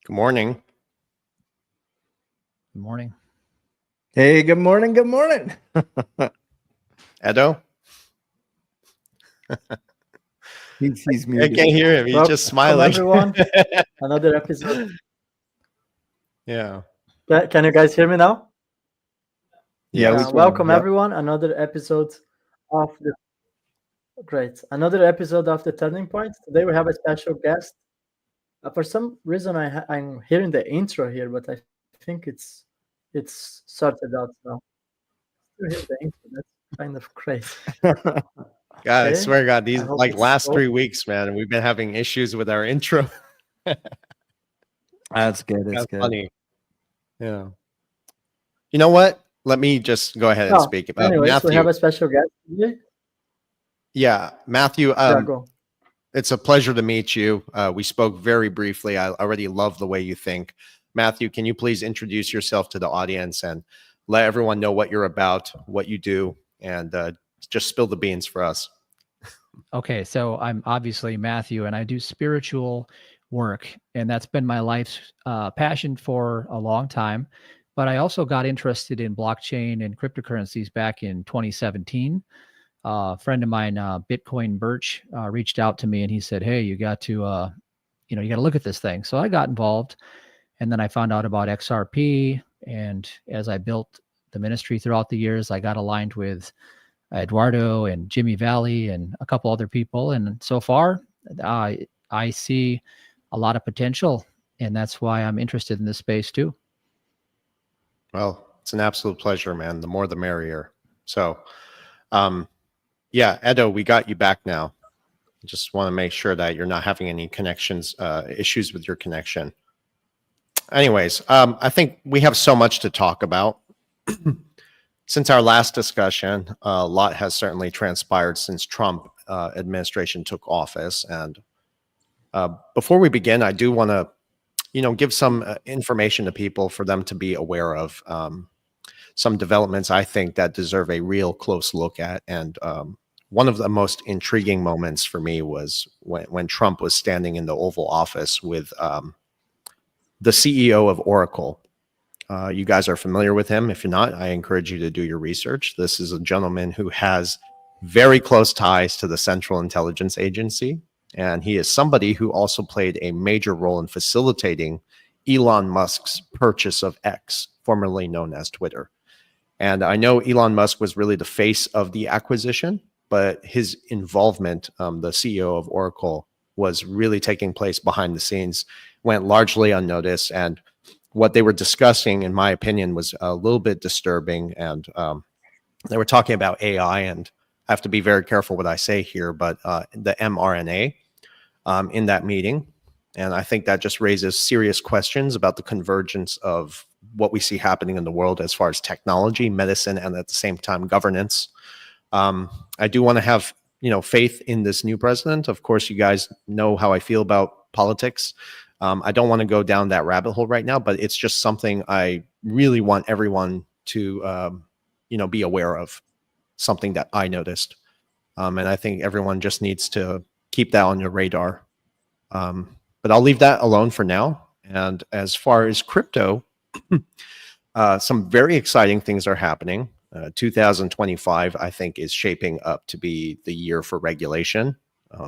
Good morning. Good morning. Hey, good morning. Good morning. Edo? He's I muted. can't hear him. He's just smiling. Welcome, everyone. Another episode. Yeah. Can you guys hear me now? Yeah, we can. Welcome, Yep. everyone. Another episode of the Turning Point. Today we have a special guest. For some reason, I'm hearing the intro here, but I think it's sorted out now. Still hear the intro. That's kind of crazy. God, I Okay. swear to God, these I hope like it's last so- 3 weeks, man, we've been having issues with our intro. That's good. That's That's good. funny. Yeah. You know what? Let me just go ahead and Oh, speak. anyways, Matthew. we have a special guest today. Yeah, Matthew. Go. It's a pleasure to meet you. We spoke very briefly. I already love the way you think. Matthew, can you please introduce yourself to the audience and let everyone know what you're about, what you do, and just spill the beans for us. Okay, so I'm obviously Matthew, and I do spiritual work, and that's been my life's passion for a long time. But I also got interested in blockchain and cryptocurrencies back in 2017. A friend of mine, Bitcoin Birch, reached out to me, and he said, "Hey, you got to, you got to look at this thing." So I got involved, and then I found out about XRP. And as I built the ministry throughout the years, I got aligned with Eduardo and Jimmy Valley and a couple other people. And so far, I see a lot of potential, and that's why I'm interested in this space too. Well, it's an absolute pleasure, man. The more, the merrier. So, yeah, Edo, we got you back now. Just want to make sure that you're not having any connections, issues with your connection. Anyways, I think we have so much to talk about. Since our last discussion, a lot has certainly transpired since Trump administration took office. And before we begin, I do want to, give some information to people for them to be aware of some developments I think that deserve a real close look at. And one of the most intriguing moments for me was when Trump was standing in the Oval Office with the CEO of Oracle. You guys are familiar with him. If you're not, I encourage you to do your research. This is a gentleman who has very close ties to the Central Intelligence Agency. And he is somebody who also played a major role in facilitating Elon Musk's purchase of X, formerly known as Twitter. And I know Elon Musk was really the face of the acquisition, but his involvement, the CEO of Oracle, was really taking place behind the scenes, went largely unnoticed. And what they were discussing, in my opinion, was a little bit disturbing. And they were talking about AI, and I have to be very careful what I say here, but the mRNA in that meeting. And I think that just raises serious questions about the convergence of what we see happening in the world as far as technology, medicine, and at the same time, governance. I do want to have, faith in this new president. Of course, you guys know how I feel about politics. I don't want to go down that rabbit hole right now, but it's just something I really want everyone to, be aware of, something that I noticed. And I think everyone just needs to keep that on your radar. But I'll leave that alone for now. And as far as crypto, some very exciting things are happening. 2025, I think, is shaping up to be the year for regulation.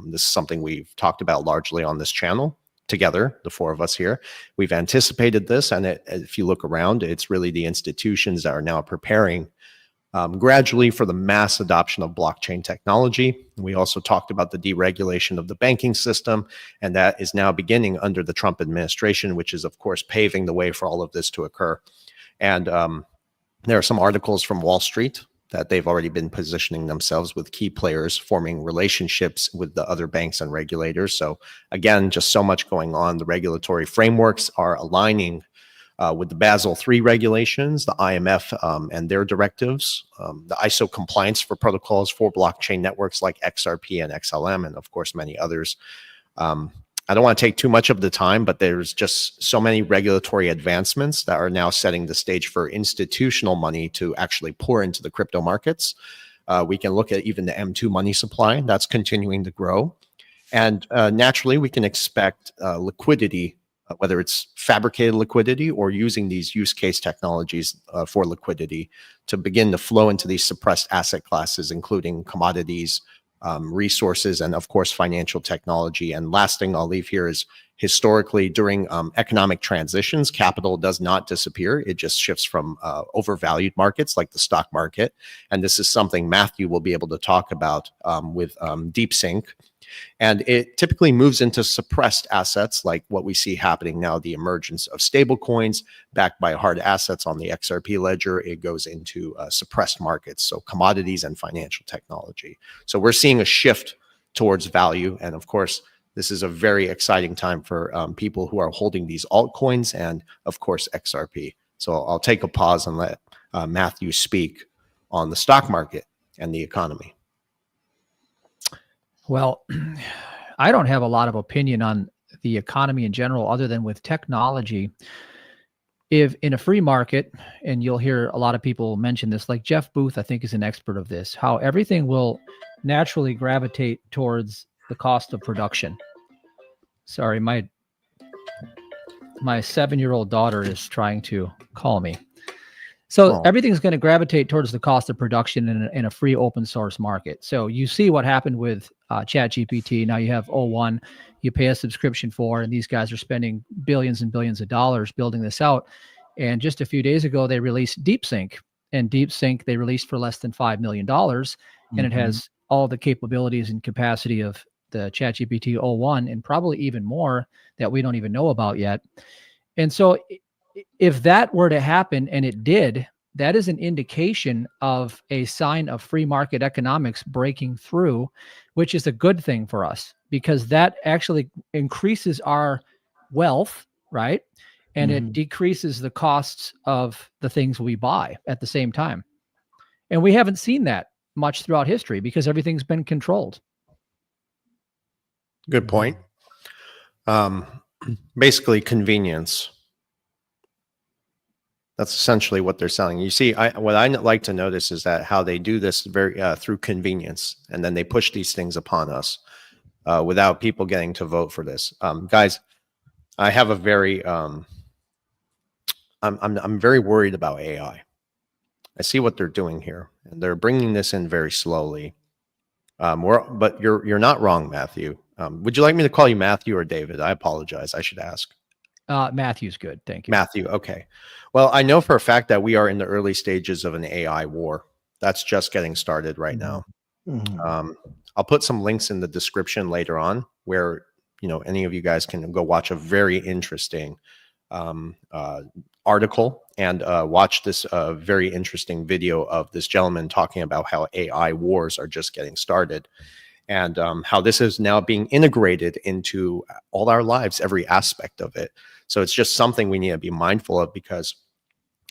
This is something we've talked about largely on this channel together, the four of us here. We've anticipated this, and if you look around, it's really the institutions that are now preparing gradually for the mass adoption of blockchain technology. We also talked about the deregulation of the banking system, and that is now beginning under the Trump administration, which is, of course, paving the way for all of this to occur. And there are some articles from Wall Street that they've already been positioning themselves with key players, forming relationships with the other banks and regulators. So again, just so much going on. The regulatory frameworks are aligning with the Basel III regulations, the IMF and their directives, the ISO compliance for protocols for blockchain networks like XRP and XLM, and of course, many others. I don't want to take too much of the time, but there's just so many regulatory advancements that are now setting the stage for institutional money to actually pour into the crypto markets. We can look at even the M2 money supply that's continuing to grow. And naturally, we can expect liquidity whether it's fabricated liquidity or using these use case technologies for liquidity to begin to flow into these suppressed asset classes, including commodities, resources, and of course, financial technology. And last thing I'll leave here is historically during economic transitions, capital does not disappear. It just shifts from overvalued markets like the stock market. And this is something Matthew will be able to talk about with DeepSync. And it typically moves into suppressed assets like what we see happening now, the emergence of stable coins backed by hard assets on the XRP ledger. It goes into suppressed markets, so commodities and financial technology. So we're seeing a shift towards value. And of course, this is a very exciting time for people who are holding these altcoins and of course, XRP. So I'll take a pause and let Matthew speak on the stock market and the economy. Well, I don't have a lot of opinion on the economy in general, other than with technology. If in a free market, and you'll hear a lot of people mention this, like Jeff Booth, I think is an expert of this, how everything will naturally gravitate towards the cost of production. Sorry, my 7-year-old daughter is trying to call me. So everything's going to gravitate towards the cost of production in a free open source market. So you see what happened with ChatGPT. Now you have O1, you pay a subscription for, and these guys are spending billions and billions of dollars building this out. And just a few days ago, they released DeepSync. And DeepSync they released for less than $5 million. And it has all the capabilities and capacity of the ChatGPT O1 and probably even more that we don't even know about yet. And so if that were to happen, and it did, that is an indication of a sign of free market economics breaking through, which is a good thing for us because that actually increases our wealth, right? And it decreases the costs of the things we buy at the same time. And we haven't seen that much throughout history because everything's been controlled. Good point. Basically, convenience. That's essentially what they're selling. You see, what I like to notice is that how they do this very through convenience, and then they push these things upon us without people getting to vote for this. Guys, I have a very, I'm very worried about AI. I see what they're doing here, and they're bringing this in very slowly. But you're not wrong, Matthew. Would you like me to call you Matthew or David? I apologize. I should ask. Matthew's good. Thank you. Matthew. Okay. Well, I know for a fact that we are in the early stages of an AI war. That's just getting started right now. I'll put some links in the description later on where, any of you guys can go watch a very interesting article and watch this very interesting video of this gentleman talking about how AI wars are just getting started. And how this is now being integrated into all our lives, every aspect of it. So it's just something we need to be mindful of because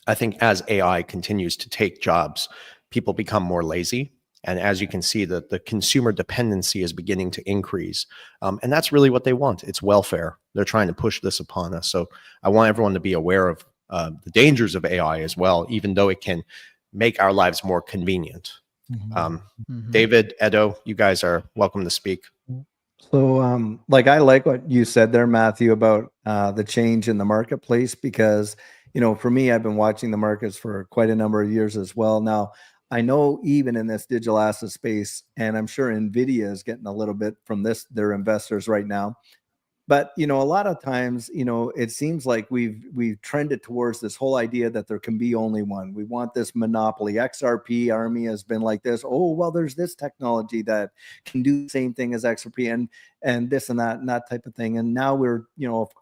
I think as AI continues to take jobs, people become more lazy. And as you can see, the consumer dependency is beginning to increase. And that's really what they want. It's welfare. They're trying to push this upon us. So I want everyone to be aware of the dangers of AI as well, even though it can make our lives more convenient. David, Edo, you guys are welcome to speak. So, I like what you said there, Matthew, about the change in the marketplace, because, for me, I've been watching the markets for quite a number of years as well. Now, I know even in this digital asset space, and I'm sure NVIDIA is getting a little bit from their investors right now. But, a lot of times, it seems like we've trended towards this whole idea that there can be only one. We want this monopoly. XRP Army has been like this. Oh, well, there's this technology that can do the same thing as XRP and this and that type of thing. And now we're,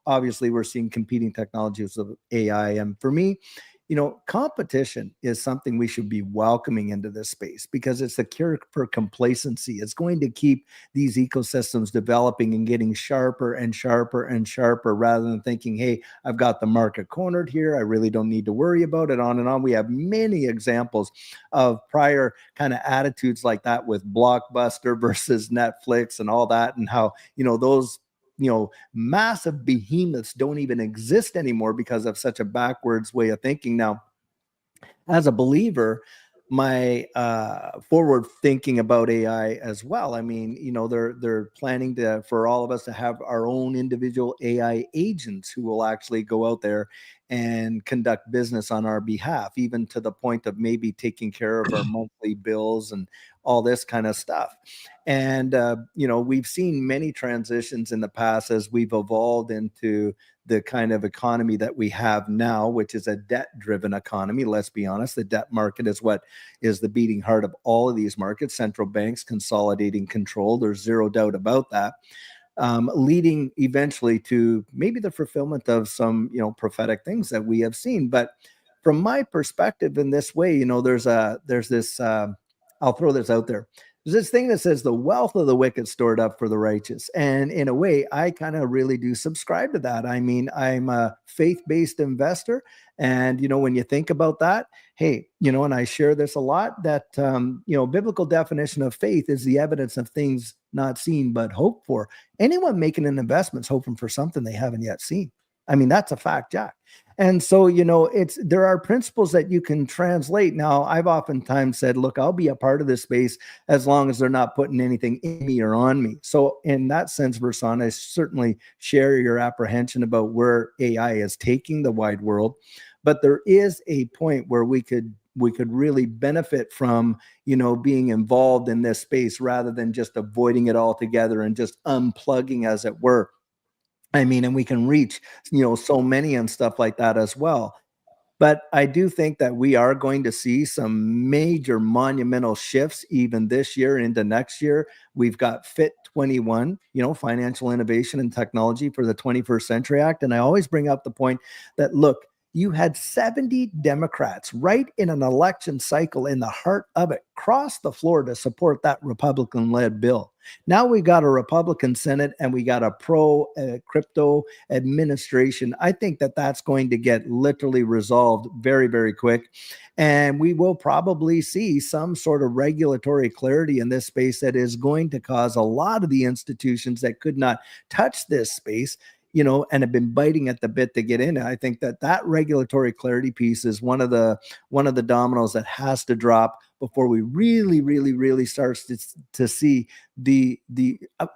obviously we're seeing competing technologies of AI. And for me, competition is something we should be welcoming into this space because it's a cure for complacency. It's going to keep these ecosystems developing and getting sharper and sharper and sharper rather than thinking, hey, I've got the market cornered here. I really don't need to worry about it, on and on. We have many examples of prior kind of attitudes like that with Blockbuster versus Netflix and all that, and how, those massive behemoths don't even exist anymore because of such a backwards way of thinking. Now, as a believer, my forward thinking about AI as well. I mean, you know, they're planning for all of us to have our own individual AI agents who will actually go out there and conduct business on our behalf, even to the point of maybe taking care of our monthly bills and all this kind of stuff. And you know, we've seen many transitions in the past as we've evolved into the kind of economy that we have now, which is a debt-driven economy. Let's be honest, the debt market is what is the beating heart of all of these markets. Central banks consolidating control. There's zero doubt about that. Leading eventually to maybe the fulfillment of some, you know, prophetic things that we have seen. But from my perspective, in this way, you know, there's this. I'll throw this out there. There's this thing that says the wealth of the wicked stored up for the righteous. And in a way, I kind of really do subscribe to that. I mean, I'm a faith-based investor. And, you know, when you think about that, hey, you know, and I share this a lot, that, you know, biblical definition of faith is the evidence of things not seen, but hoped for. Anyone making an investment is hoping for something they haven't yet seen. I mean, that's a fact, Jack. And so, you know, there are principles that you can translate. Now, I've oftentimes said, look, I'll be a part of this space as long as they're not putting anything in me or on me. So in that sense, Versan, I certainly share your apprehension about where AI is taking the wide world. But there is a point where we could really benefit from, you know, being involved in this space rather than just avoiding it altogether and just unplugging, as it were. I mean, and we can reach, you know, so many and stuff like that as well. But I do think that we are going to see some major monumental shifts even this year into next year. We've got FIT 21, you know, Financial Innovation and Technology for the 21st Century Act. And I always bring up the point that, look, you had 70 Democrats right in an election cycle in the heart of it cross the floor to support that Republican-led bill. Now we got a Republican Senate and we got a pro-crypto administration. I think that that's going to get literally resolved very, very quick. And we will probably see some sort of regulatory clarity in this space that is going to cause a lot of the institutions that could not touch this space, you know, and have been biting at the bit to get in. I think that regulatory clarity piece is one of the dominoes that has to drop before we really start to see the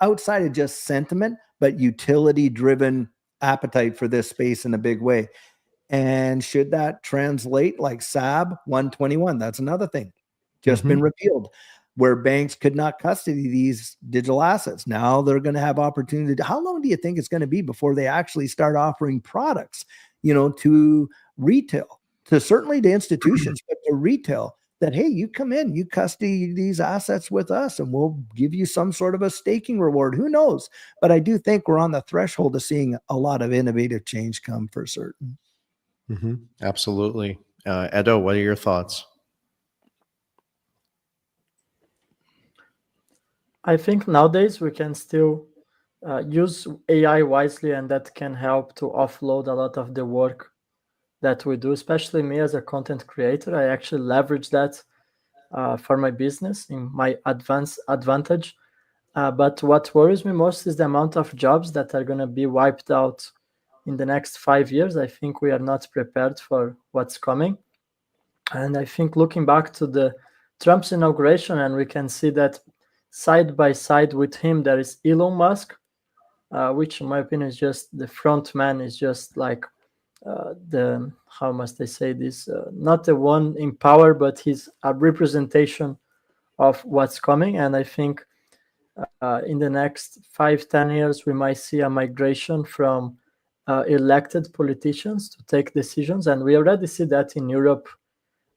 outside of just sentiment, but utility driven appetite for this space in a big way. And should that translate like SAB 121? That's another thing just been repealed, where banks could not custody these digital assets. Now they're going to have opportunity. How long do you think it's going to be before they actually start offering products, you know, to retail, to certainly to institutions, but to retail, that, hey, you come in, you custody these assets with us and we'll give you some sort of a staking reward. Who knows? But I do think we're on the threshold of seeing a lot of innovative change come for certain. Absolutely. Edo, what are your thoughts? I think nowadays we can still use AI wisely, and that can help to offload a lot of the work that we do, especially me as a content creator. I actually leverage that for my business in my advantage. But what worries me most is the amount of jobs that are going to be wiped out in the next 5 years. I think we are not prepared for what's coming. And I think looking back to the Trump's inauguration, and we can see that side by side with him, there is Elon Musk, which in my opinion is just the front man, is just like how must I say this? Not the one in power, but he's a representation of what's coming. And I think in the next 5-10 years, we might see a migration from elected politicians to take decisions. And we already see that in Europe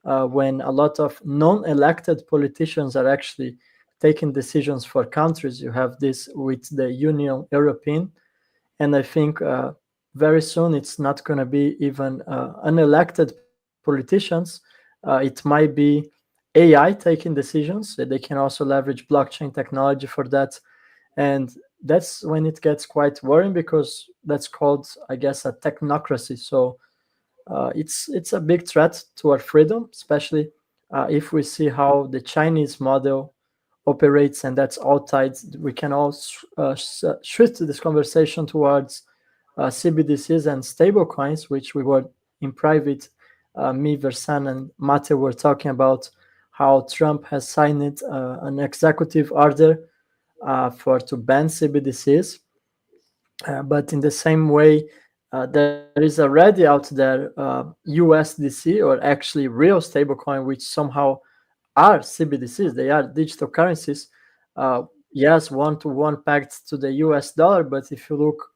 when a lot of non-elected politicians are actually taking decisions for countries. You have this with the Union European. And I think very soon it's not going to be even unelected politicians. It might be AI taking decisions. They can also leverage blockchain technology for that. And that's when it gets quite worrying, because that's called, I guess, a technocracy. So it's a big threat to our freedom, especially if we see how the Chinese model operates, and that's all tied. We can all shift this conversation towards CBDCs and stable coins, which we were in private, me, Versan, and Mate were talking about how Trump has signed an executive order to ban CBDCs. But in the same way, there is already out there USDC, or actually real stablecoin, which somehow are CBDCs. They are digital currencies. Yes, one-to-one pegged to the US dollar, but if you look,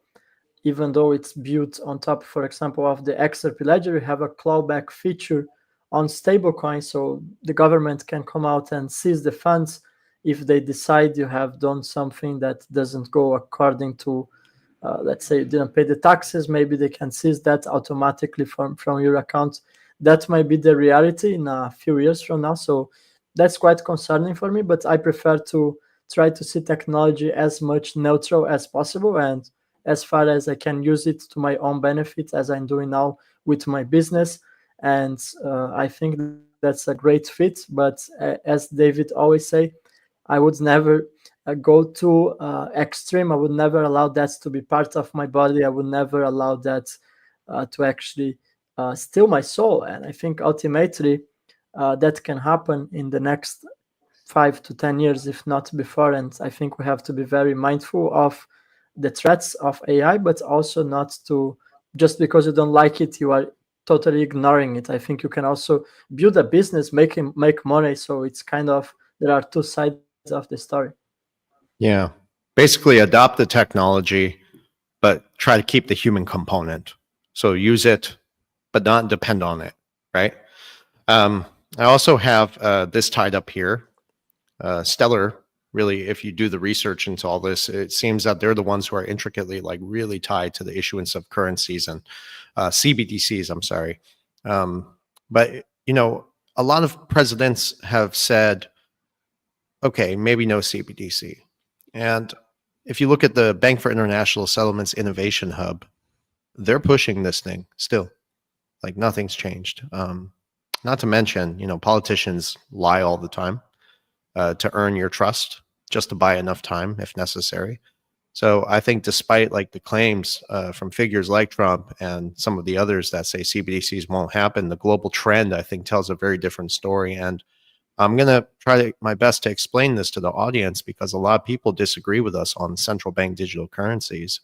even though it's built on top, for example, of the XRP ledger, you have a clawback feature on stablecoin, so the government can come out and seize the funds if they decide you have done something that doesn't go according to, let's say you didn't pay the taxes, maybe they can seize that automatically from your account. That might be the reality in a few years from now. So that's quite concerning for me, but I prefer to try to see technology as much neutral as possible, and as far as I can use it to my own benefit, as I'm doing now with my business. And I think that's a great fit. But as David always say, I would never go too extreme. I would never allow that to be part of my body. I would never allow that to actually steal my soul. And I think ultimately that can happen in the next 5 to 10 years, if not before. And I think we have to be very mindful of the threats of AI, but also not to, just because you don't like it, you are totally ignoring it. I think you can also build a business, make money. So it's kind of, there are two sides of the story. Yeah. Basically adopt the technology, but try to keep the human component. So use it, but not depend on it, right? I also have this tied up here. Stellar, really, if you do the research into all this, it seems that they're the ones who are intricately, like, really tied to the issuance of currencies and CBDCs, I'm sorry. But, you know, a lot of presidents have said, okay, maybe no CBDC. And if you look at the Bank for International Settlements Innovation Hub, they're pushing this thing still. Like, nothing's changed. Not to mention, you know, politicians lie all the time to earn your trust, just to buy enough time if necessary. So I think despite like the claims from figures like Trump and some of the others that say CBDCs won't happen, the global trend, I think, tells a very different story. And I'm going to try my best to explain this to the audience, because a lot of people disagree with us on central bank digital currencies.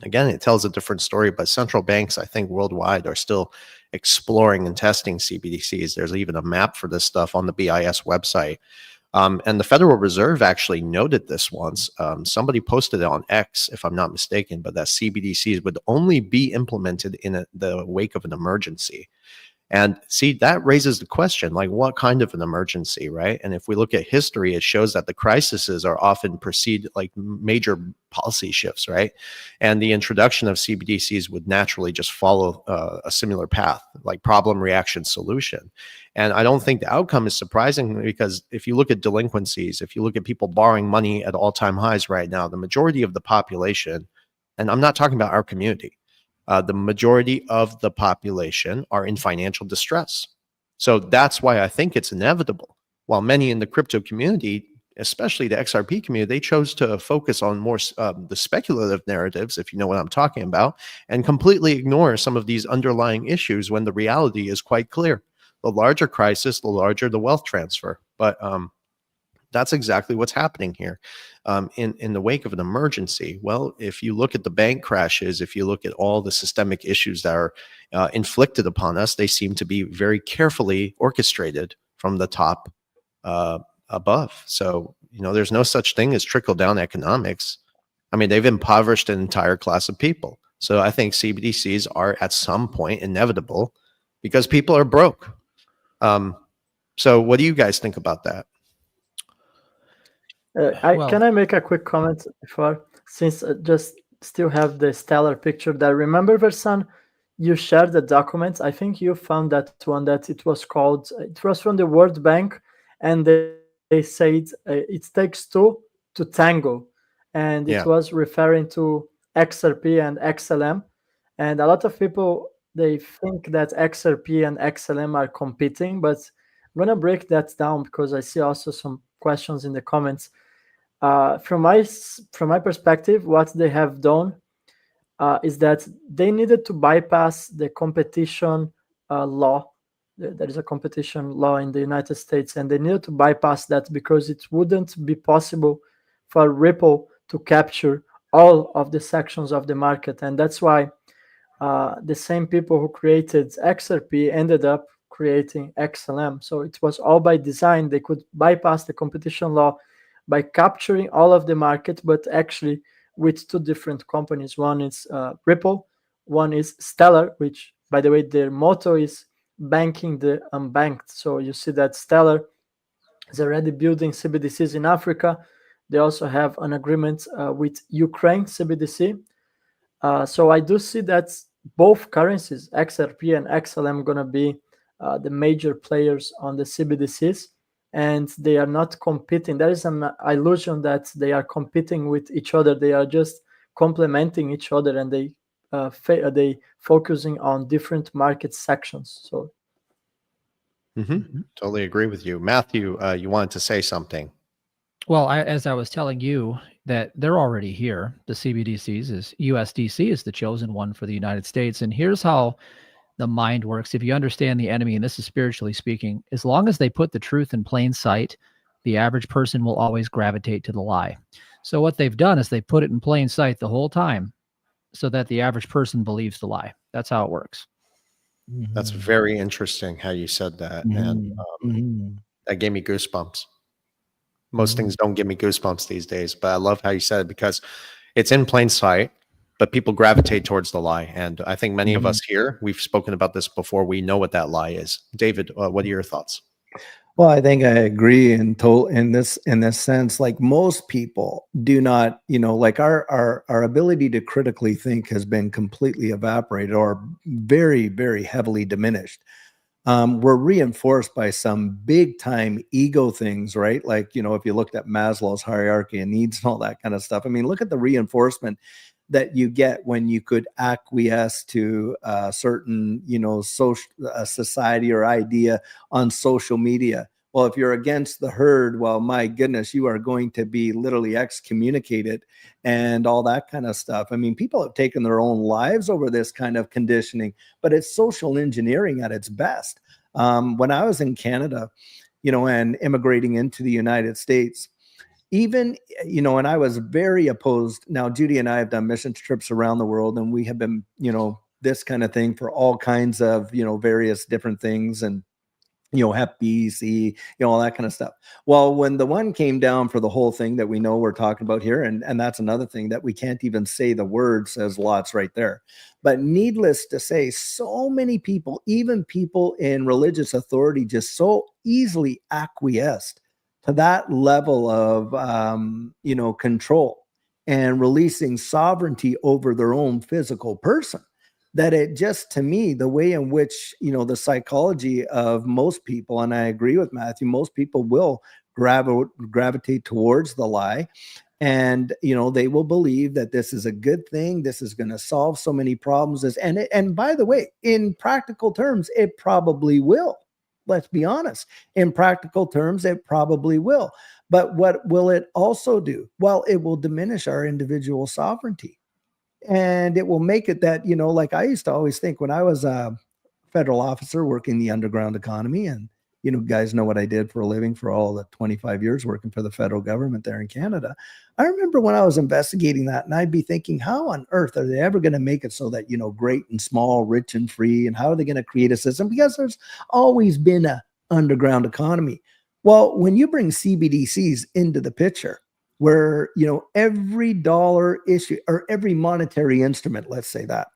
Again, it tells a different story, but central banks, I think, worldwide are still exploring and testing CBDCs. There's even a map for this stuff on the BIS website. And the Federal Reserve actually noted this once. Somebody posted it on X, if I'm not mistaken, but that CBDCs would only be implemented in the wake of an emergency. And see, that raises the question, like, what kind of an emergency, right? And if we look at history, it shows that the crises are often precede like major policy shifts, right? And the introduction of CBDCs would naturally just follow a similar path, like problem, reaction, solution. And I don't think the outcome is surprising, because if you look at delinquencies, if you look at people borrowing money at all-time highs right now, the majority of the population, and I'm not talking about our community, the majority of the population are in financial distress. So that's why I think it's inevitable. While many in the crypto community, especially the XRP community, they chose to focus on more the speculative narratives, if you know what I'm talking about, and completely ignore some of these underlying issues when the reality is quite clear. The larger crisis, the larger the wealth transfer. But that's exactly what's happening here. In the wake of an emergency, well, if you look at the bank crashes, if you look at all the systemic issues that are inflicted upon us, they seem to be very carefully orchestrated from the top above. So, you know, there's no such thing as trickle-down economics. I mean, they've impoverished an entire class of people. So I think CBDCs are at some point inevitable because people are broke. So what do you guys think about that? Can I make a quick comment before, since I just still have the stellar picture there? Remember, Versan, you shared the documents. I think you found that one that it was called, it was from the World Bank, and they said it takes two to tango. And it was referring to XRP and XLM. And a lot of people, they think that XRP and XLM are competing, but I'm going to break that down because I see also some questions in the comments. From my perspective, what they have done is that they needed to bypass the competition law There is a competition law in the United States, and they needed to bypass that because it wouldn't be possible for Ripple to capture all of the sections of the market. And that's why the same people who created XRP ended up creating XLM. So it was all by design. They could bypass the competition law by capturing all of the market, but actually with two different companies. One is Ripple, one is Stellar, which, by the way, their motto is banking the unbanked. So you see that Stellar is already building CBDCs in Africa. They also have an agreement with Ukraine CBDC. So I do see that both currencies, XRP and XLM, going to be the major players on the CBDCs, and they are not competing. There is an illusion that they are competing with each other. They are just complementing each other, and they focusing on different market sections. So Totally agree with you. Matthew, you wanted to say something. Well, as I was telling you, that they're already here. The CBDCs is USDC is the chosen one for the United States. And here's how the mind works. If you understand the enemy, and this is spiritually speaking, as long as they put the truth in plain sight, the average person will always gravitate to the lie. So what they've done is they put it in plain sight the whole time so that the average person believes the lie. That's how it works. That's very interesting how you said that. And that gave me goosebumps. Most things don't give me goosebumps these days, but I love how you said it because it's in plain sight, but people gravitate towards the lie. And I think many of us here, we've spoken about this before. We know what that lie is. David, what are your thoughts? Well, I think I agree in this sense. Like most people do not, like our ability to critically think has been completely evaporated or very, very heavily diminished. We're reinforced by some big time ego things, right? Like, if you looked at Maslow's hierarchy of needs and all that kind of stuff. I mean, look at the reinforcement that you get when you could acquiesce to a certain, social society or idea on social media. Well, if you're against the herd, well, my goodness, you are going to be literally excommunicated and all that kind of stuff. I mean, people have taken their own lives over this kind of conditioning, but it's social engineering at its best. When I was in Canada, and immigrating into the United States, even, and I was very opposed. Now, Judy and I have done mission trips around the world, and we have been, this kind of thing for all kinds of, various different things. And Hep B, C, all that kind of stuff. Well, when the one came down for the whole thing that we know we're talking about here, and that's another thing that we can't even say the word, says lots right there. But needless to say, so many people, even people in religious authority, just so easily acquiesced to that level of, control and releasing sovereignty over their own physical person, that it just, to me, the way in which, the psychology of most people, and I agree with Matthew, most people will gravitate towards the lie. And, they will believe that this is a good thing. This is going to solve so many problems. And by the way, in practical terms, it probably will. Let's be honest. In practical terms, it probably will. But what will it also do? Well, it will diminish our individual sovereignty. And it will make it that, like I used to always think when I was a federal officer working the underground economy, and, guys know what I did for a living for all the 25 years working for the federal government there in Canada. I remember when I was investigating that, and I'd be thinking, how on earth are they ever going to make it so that, great and small, rich and free, and how are they going to create a system? Because there's always been a underground economy. Well, when you bring CBDCs into the picture, where, every dollar issue or every monetary instrument, let's say that,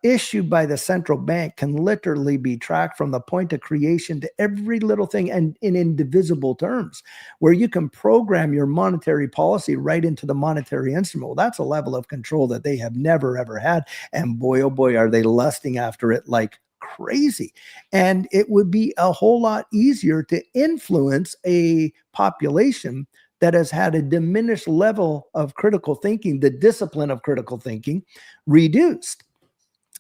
issued by the central bank can literally be tracked from the point of creation to every little thing and in indivisible terms, where you can program your monetary policy right into the monetary instrument. Well, that's a level of control that they have never, ever had. And boy, oh boy, are they lusting after it like crazy. And it would be a whole lot easier to influence a population that has had a diminished level of critical thinking, the discipline of critical thinking reduced.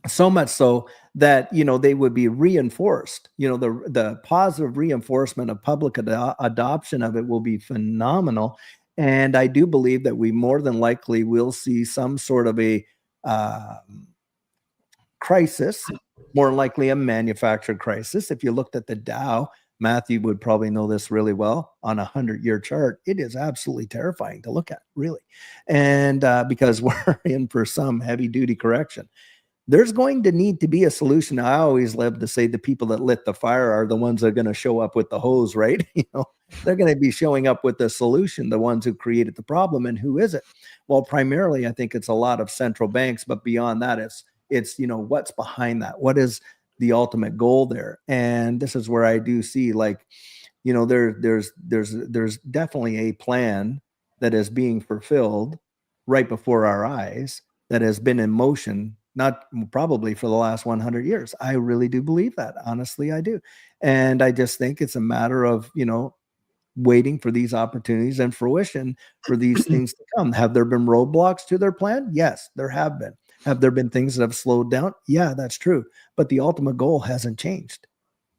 So much so that, they would be reinforced. The positive reinforcement of public adoption of it will be phenomenal. And I do believe that we more than likely will see some sort of a crisis more likely a manufactured crisis. If you looked at the Dow, Matthew would probably know this really well, on a 100-year chart, it is absolutely terrifying to look at, really. And because we're in for some heavy duty correction. There's going to need to be a solution. I always love to say the people that lit the fire are the ones that are going to show up with the hose, right? They're going to be showing up with the solution, the ones who created the problem. And who is it? Well, primarily, I think it's a lot of central banks, but beyond that, it's what's behind that? What is the ultimate goal there? And this is where I do see, like, there's definitely a plan that is being fulfilled right before our eyes, that has been in motion, not probably for the last 100 years. I really do believe that. Honestly, I do. And I just think it's a matter of, waiting for these opportunities and fruition for these things to come. Have there been roadblocks to their plan? Yes, there have been. Have there been things that have slowed down? Yeah, that's true. But the ultimate goal hasn't changed.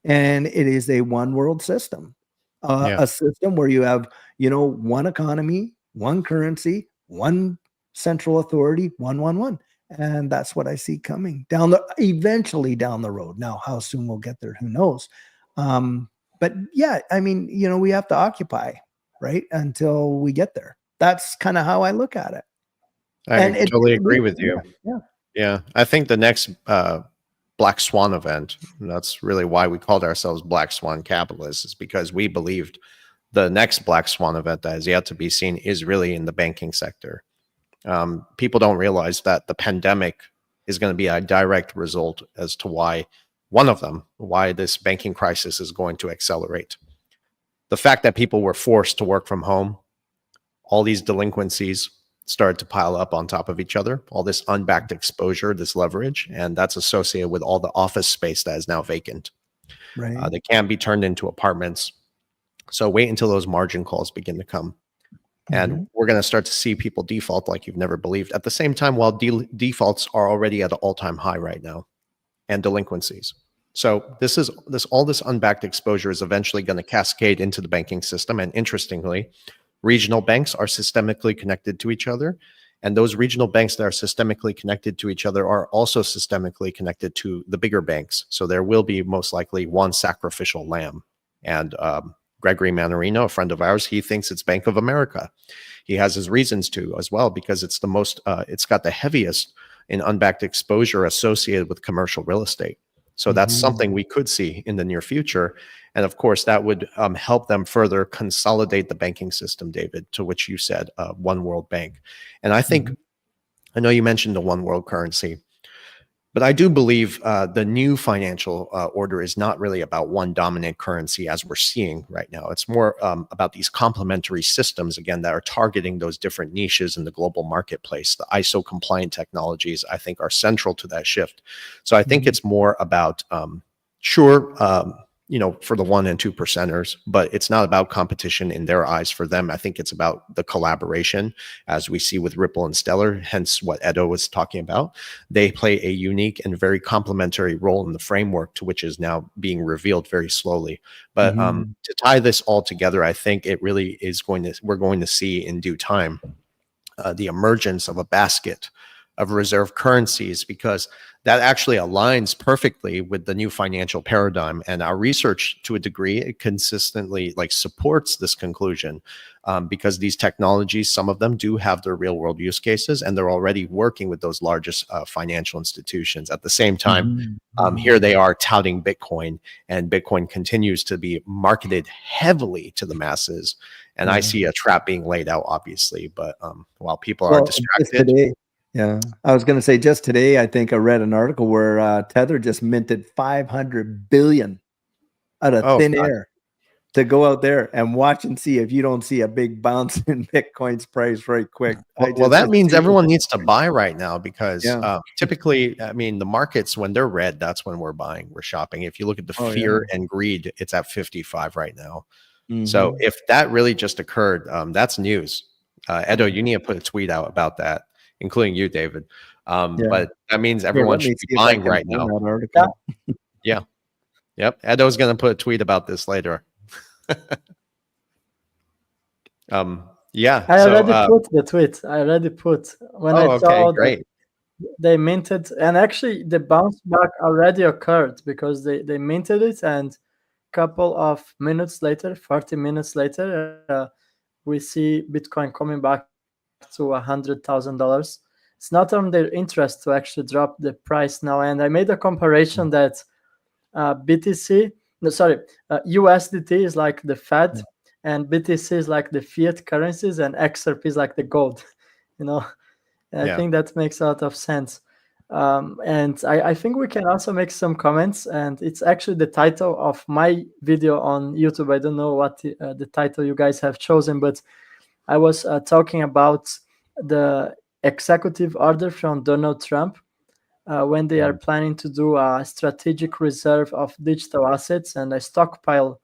And it is a one world system, a system where you have, one economy, one currency, one central authority, one. And that's what I see coming eventually down the road. Now, how soon we'll get there, who knows? But yeah, I mean, we have to occupy, right, until we get there. That's kind of how I look at it. I totally agree with you. Yeah. Yeah. I think the next Black Swan event, and that's really why we called ourselves Black Swan Capitalists, is because we believed the next Black Swan event that is yet to be seen is really in the banking sector. People don't realize that the pandemic is going to be a direct result as to why this banking crisis is going to accelerate. The fact that people were forced to work from home, all these delinquencies started to pile up on top of each other, all this unbacked exposure, this leverage, and that's associated with all the office space that is now vacant. Right. They can't be turned into apartments. So wait until those margin calls begin to come. And we're going to start to see people default like you've never believed. At the same time, while defaults are already at an all-time high right now, and delinquencies. So all this unbacked exposure is eventually going to cascade into the banking system. And interestingly, regional banks are systemically connected to each other. And those regional banks that are systemically connected to each other are also systemically connected to the bigger banks. So there will be most likely one sacrificial lamb. And Gregory Mannarino, a friend of ours, he thinks it's Bank of America. He has his reasons to as well, because it's the most, it's got the heaviest in unbacked exposure associated with commercial real estate. So that's something we could see in the near future. And of course, that would help them further consolidate the banking system, David, to which you said one world bank. And I think, I know you mentioned the one world currency, but I do believe the new financial order is not really about one dominant currency as we're seeing right now. It's more about these complementary systems, again, that are targeting those different niches in the global marketplace. The ISO compliant technologies, I think, are central to that shift. So I think it's more about, for the 1% and 2%ers, but it's not about competition in their eyes for them. I think it's about the collaboration, as we see with Ripple and Stellar, hence what Edo was talking about. They play a unique and very complementary role in the framework, to which is now being revealed very slowly. But to tie this all together, I think it really is we're going to see in due time the emergence of a basket of reserve currencies, because that actually aligns perfectly with the new financial paradigm. And our research, to a degree, it consistently supports this conclusion, because these technologies, some of them do have their real world use cases, and they're already working with those largest financial institutions. At the same time, here they are touting Bitcoin, and Bitcoin continues to be marketed heavily to the masses. And I see a trap being laid out, obviously, but while people are distracted. Yeah, I was going to say, just today, I think I read an article where Tether just minted 500 billion out of thin air to go out there and watch and see if you don't see a big bounce in Bitcoin's price right quick. Well, that means everyone needs to buy right now, because typically, I mean, the markets, when they're red, that's when we're buying, we're shopping. If you look at the fear and greed, it's at 55 right now. So if that really just occurred, that's news. Edo, you need to put a tweet out about that, including you, David. But that means everyone should be buying right now. Yeah. Yep. Edo's going to put a tweet about this later. I already put the tweet. I already put when I saw great. they minted, and actually the bounce back already occurred because they minted it, and couple of minutes later, 40 minutes later, we see Bitcoin coming back to $100,000. It's not on their interest to actually drop the price now. And I made a comparison that USDT is like the Fed, and BTC is like the fiat currencies, and XRP is like the gold. You know, and I think that makes a lot of sense. And I think we can also make some comments, and it's actually the title of my video on YouTube. I don't know what the title you guys have chosen, but I was talking about the executive order from Donald Trump when they are planning to do a strategic reserve of digital assets and a stockpile.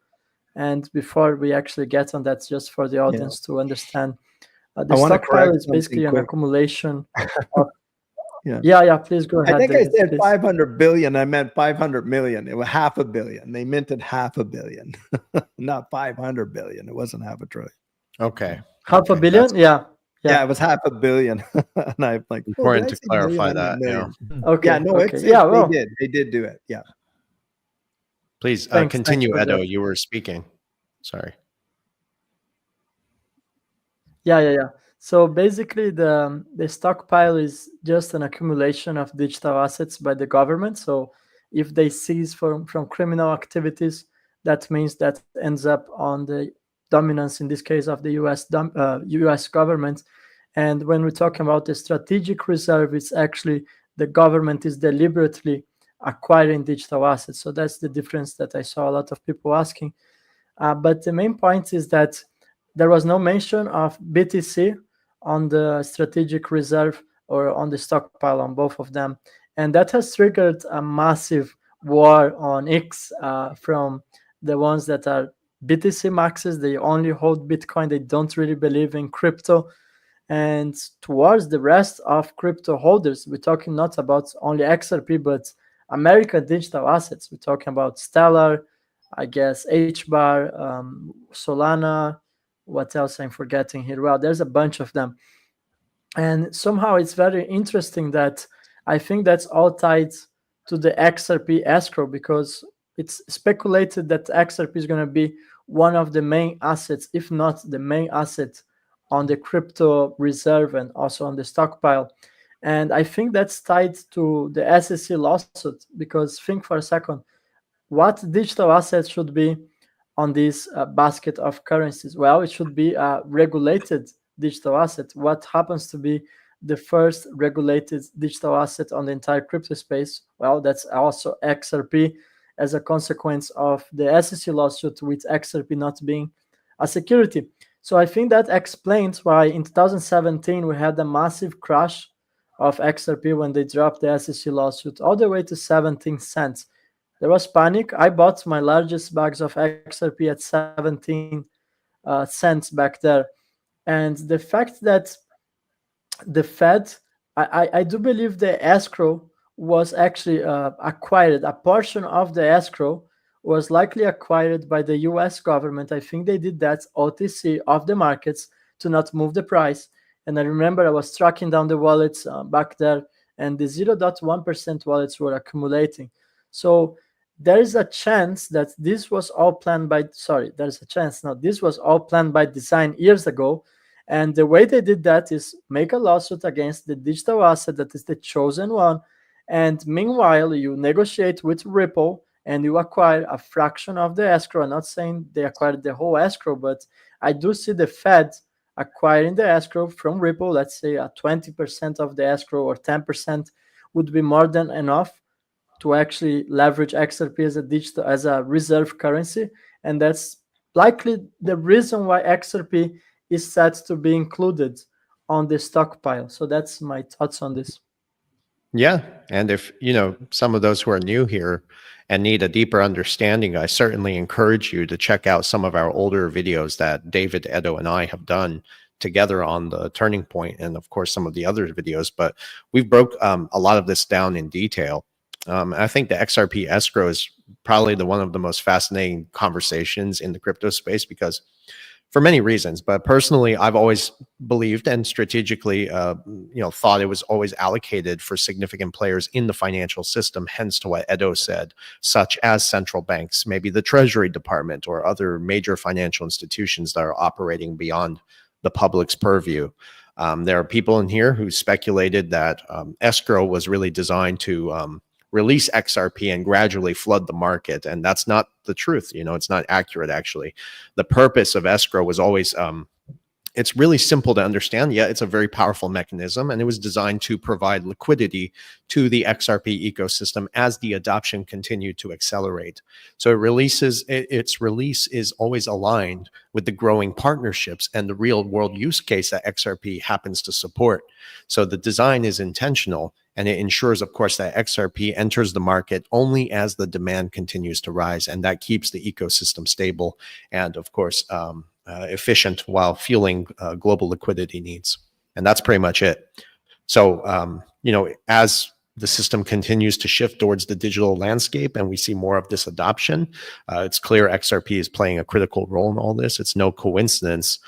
And before we actually get on that, just for the audience to understand, the stockpile is basically an accumulation of Yeah, please go ahead. I think David, I said please. 500 billion. I meant 500 million. It was $500 million. They minted $500 million, not 500 billion. It wasn't $500 billion. Okay. $500 million? Yeah. Yeah, it was $500 million. And I'm like, important to clarify that. Yeah. Okay. Yeah, no, okay. Well, they did do it. Yeah. Please Thanks continue, for Edo. that. You were speaking. Sorry. Yeah. So basically, the stockpile is just an accumulation of digital assets by the government. So if they seize from criminal activities, that means that ends up on the dominance, in this case, of the US government. And when we're talking about the strategic reserve, it's actually the government is deliberately acquiring digital assets. So that's the difference that I saw a lot of people asking. But the main point is that there was no mention of BTC on the strategic reserve or on the stockpile, on both of them. And that has triggered a massive war on X from the ones that are BTC maxes. They only hold Bitcoin. They don't really believe in crypto. And towards the rest of crypto holders, we're talking not about only XRP, but American digital assets. We're talking about Stellar, I guess, HBAR, Solana. What else I'm forgetting here? Well, there's a bunch of them. And somehow it's very interesting that I think that's all tied to the XRP Escrow, because it's speculated that XRP is going to be one of the main assets, if not the main asset, on the crypto reserve and also on the stockpile. And I think that's tied to the SEC lawsuit, because think for a second, what digital assets should be on this basket of currencies? Well, it should be a regulated digital asset. What happens to be the first regulated digital asset on the entire crypto space? Well, that's also XRP, as a consequence of the SEC lawsuit, with XRP not being a security. So I think that explains why in 2017 we had a massive crash of XRP when they dropped the SEC lawsuit all the way to 17 cents. There was panic. I bought my largest bags of XRP at 17 cents back there. And the fact that the Fed, I do believe the escrow was actually acquired. A portion of the escrow was likely acquired by the US government. I think they did that OTC off the markets to not move the price. And I remember I was tracking down the wallets back there, and the 0.1% wallets were accumulating. So there is a chance that this was all planned by, this was all planned by design years ago. And the way they did that is make a lawsuit against the digital asset that is the chosen one. And meanwhile, you negotiate with Ripple and you acquire a fraction of the escrow. I'm not saying they acquired the whole escrow, but I do see the Fed acquiring the escrow from Ripple. Let's say 20% of the escrow or 10% would be more than enough to actually leverage XRP as a reserve currency. And that's likely the reason why XRP is set to be included on the stockpile. So that's my thoughts on this. Yeah. And if, some of those who are new here and need a deeper understanding, I certainly encourage you to check out some of our older videos that David, Edo, and I have done together on the turning point, and of course some of the other videos. But we've broke a lot of this down in detail. I think the XRP escrow is probably one of the most fascinating conversations in the crypto space, because for many reasons. But personally, I've always believed and strategically, thought it was always allocated for significant players in the financial system. Hence to what Edo said, such as central banks, maybe the Treasury Department, or other major financial institutions that are operating beyond the public's purview. There are people in here who speculated that escrow was really designed to release XRP and gradually flood the market. And that's not the truth. It's not accurate, actually. The purpose of escrow was always, it's really simple to understand. Yeah, it's a very powerful mechanism, and it was designed to provide liquidity to the XRP ecosystem as the adoption continued to accelerate. So its release is always aligned with the growing partnerships and the real world use case that XRP happens to support. So the design is intentional, and it ensures, of course, that XRP enters the market only as the demand continues to rise, and that keeps the ecosystem stable and, of course, efficient while fueling global liquidity needs. And that's pretty much it. So, as the system continues to shift towards the digital landscape and we see more of this adoption, it's clear XRP is playing a critical role in all this. It's no coincidence.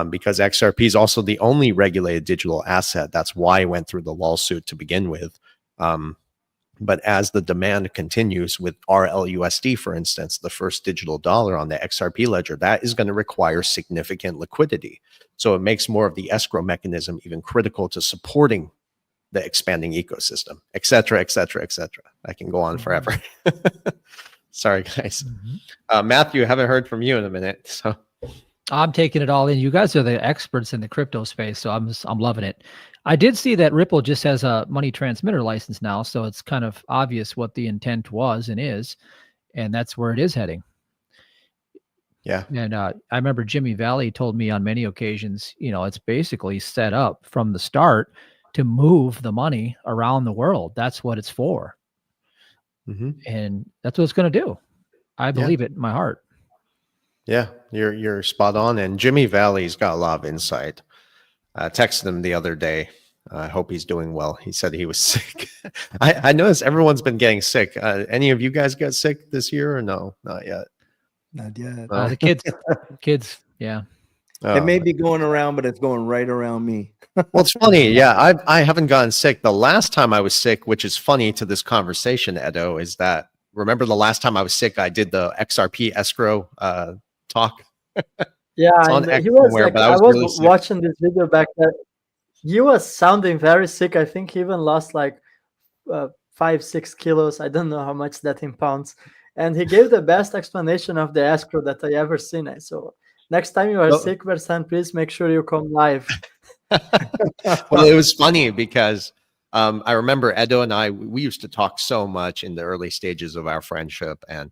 Because XRP is also the only regulated digital asset. That's why it went through the lawsuit to begin with. But as the demand continues with RLUSD, for instance, the first digital dollar on the XRP ledger, that is going to require significant liquidity. So it makes more of the escrow mechanism even critical to supporting the expanding ecosystem, et cetera, et cetera, et cetera. I can go on forever. Sorry, guys. Matthew, I haven't heard from you in a minute. So I'm taking it all in. You guys are the experts in the crypto space, so I'm loving it. I did see that Ripple just has a money transmitter license now, so it's kind of obvious what the intent was and is, and that's where it is heading. Yeah. And I remember Jimmy Valley told me on many occasions, it's basically set up from the start to move the money around the world. That's what it's for. And that's what it's going to do. I believe it in my heart. Yeah, you're spot on. And Jimmy Valley's got a lot of insight. I texted him the other day. I hope he's doing well. He said he was sick. I noticed everyone's been getting sick. Any of you guys got sick this year or no? Not yet. Not yet. The kids, yeah. It may be going around, but it's going right around me. Well, it's funny. Yeah, I haven't gotten sick. The last time I was sick, which is funny to this conversation, Edo, is that remember the last time I was sick, I did the XRP Escrow talk. Yeah, and he was somewhere, like, but I was really watching this video back then. He was sounding very sick. I think he even lost like 5-6 kilos. I don't know how much that in pounds. And he gave the best explanation of the escrow that I ever seen. So next time you are sick, Versan, please make sure you come live. Well, it was funny because I remember Edo and I, we used to talk so much in the early stages of our friendship, and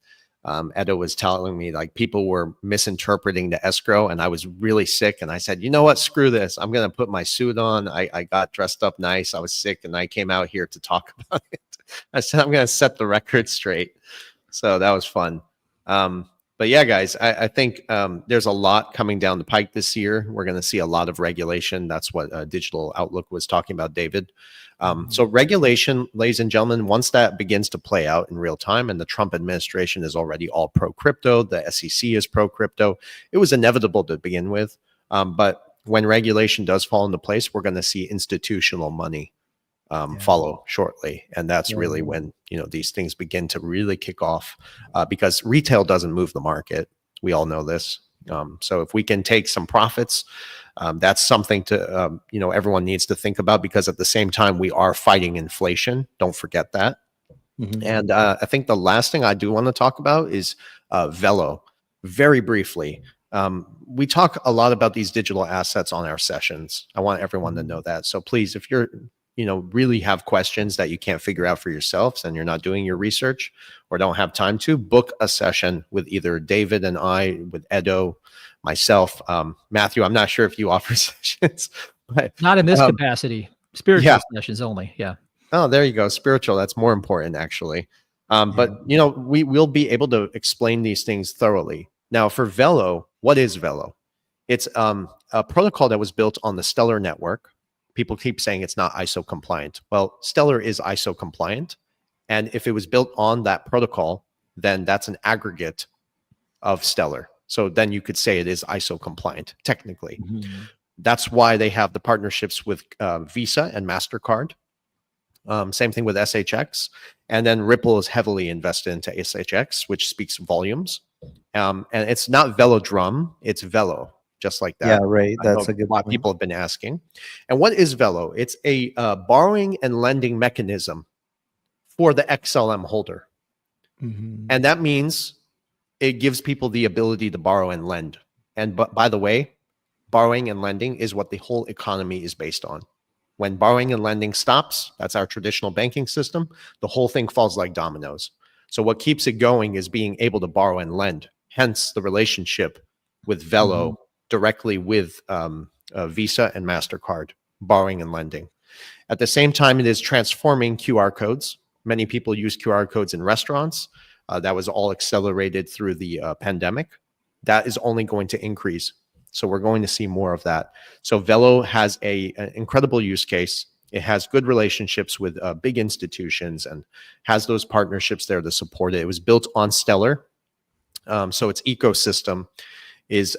Edo was telling me like people were misinterpreting the escrow, and I was really sick. And I said, you know what, screw this. I'm going to put my suit on. I got dressed up nice. I was sick and I came out here to talk about it. I said, I'm going to set the record straight. So that was fun. But yeah, guys, I think there's a lot coming down the pike this year. We're going to see a lot of regulation. That's what Digital Outlook was talking about, David. So regulation, ladies and gentlemen, once that begins to play out in real time, and the Trump administration is already all pro-crypto, the SEC is pro-crypto, it was inevitable to begin with. But when regulation does fall into place, we're going to see institutional money follow shortly. And that's really when, these things begin to really kick off because retail doesn't move the market. We all know this. So if we can take some profits, that's something to, everyone needs to think about, because at the same time, we are fighting inflation. Don't forget that. And I think the last thing I do want to talk about is Velo. Very briefly, we talk a lot about these digital assets on our sessions. I want everyone to know that. So please, if you're really have questions that you can't figure out for yourselves and you're not doing your research or don't have time to, book a session with either David and I, with Edo, myself. Matthew, I'm not sure if you offer sessions. But, not in this capacity. Spiritual sessions only. Yeah. Oh, there you go. Spiritual. That's more important, actually. But, we will be able to explain these things thoroughly. Now, for Velo, what is Velo? It's a protocol that was built on the Stellar network. People keep saying it's not ISO compliant. Well, Stellar is ISO compliant. And if it was built on that protocol, then that's an aggregate of Stellar. So then you could say it is ISO compliant, technically. Mhm. That's why they have the partnerships with Visa and MasterCard. Same thing with SHX. And then Ripple is heavily invested into SHX, which speaks volumes. And it's not Velodrum, it's Velo, just like that. Yeah, right. I know That's a good lot of point. people have been asking. And what is Velo? It's a borrowing and lending mechanism for the XLM holder. Mhm. And that means it gives people the ability to borrow and lend. And by the way, borrowing and lending is what the whole economy is based on. When borrowing and lending stops, that's our traditional banking system, the whole thing falls like dominoes. So what keeps it going is being able to borrow and lend, hence the relationship with Velo directly with Visa and MasterCard, borrowing and lending. At the same time, it is transforming QR codes. Many people use QR codes in restaurants. That was all accelerated through the pandemic. That is only going to increase. So we're going to see more of that. So Velo has an incredible use case. It has good relationships with big institutions and has those partnerships there to support it. It was built on Stellar. So its ecosystem is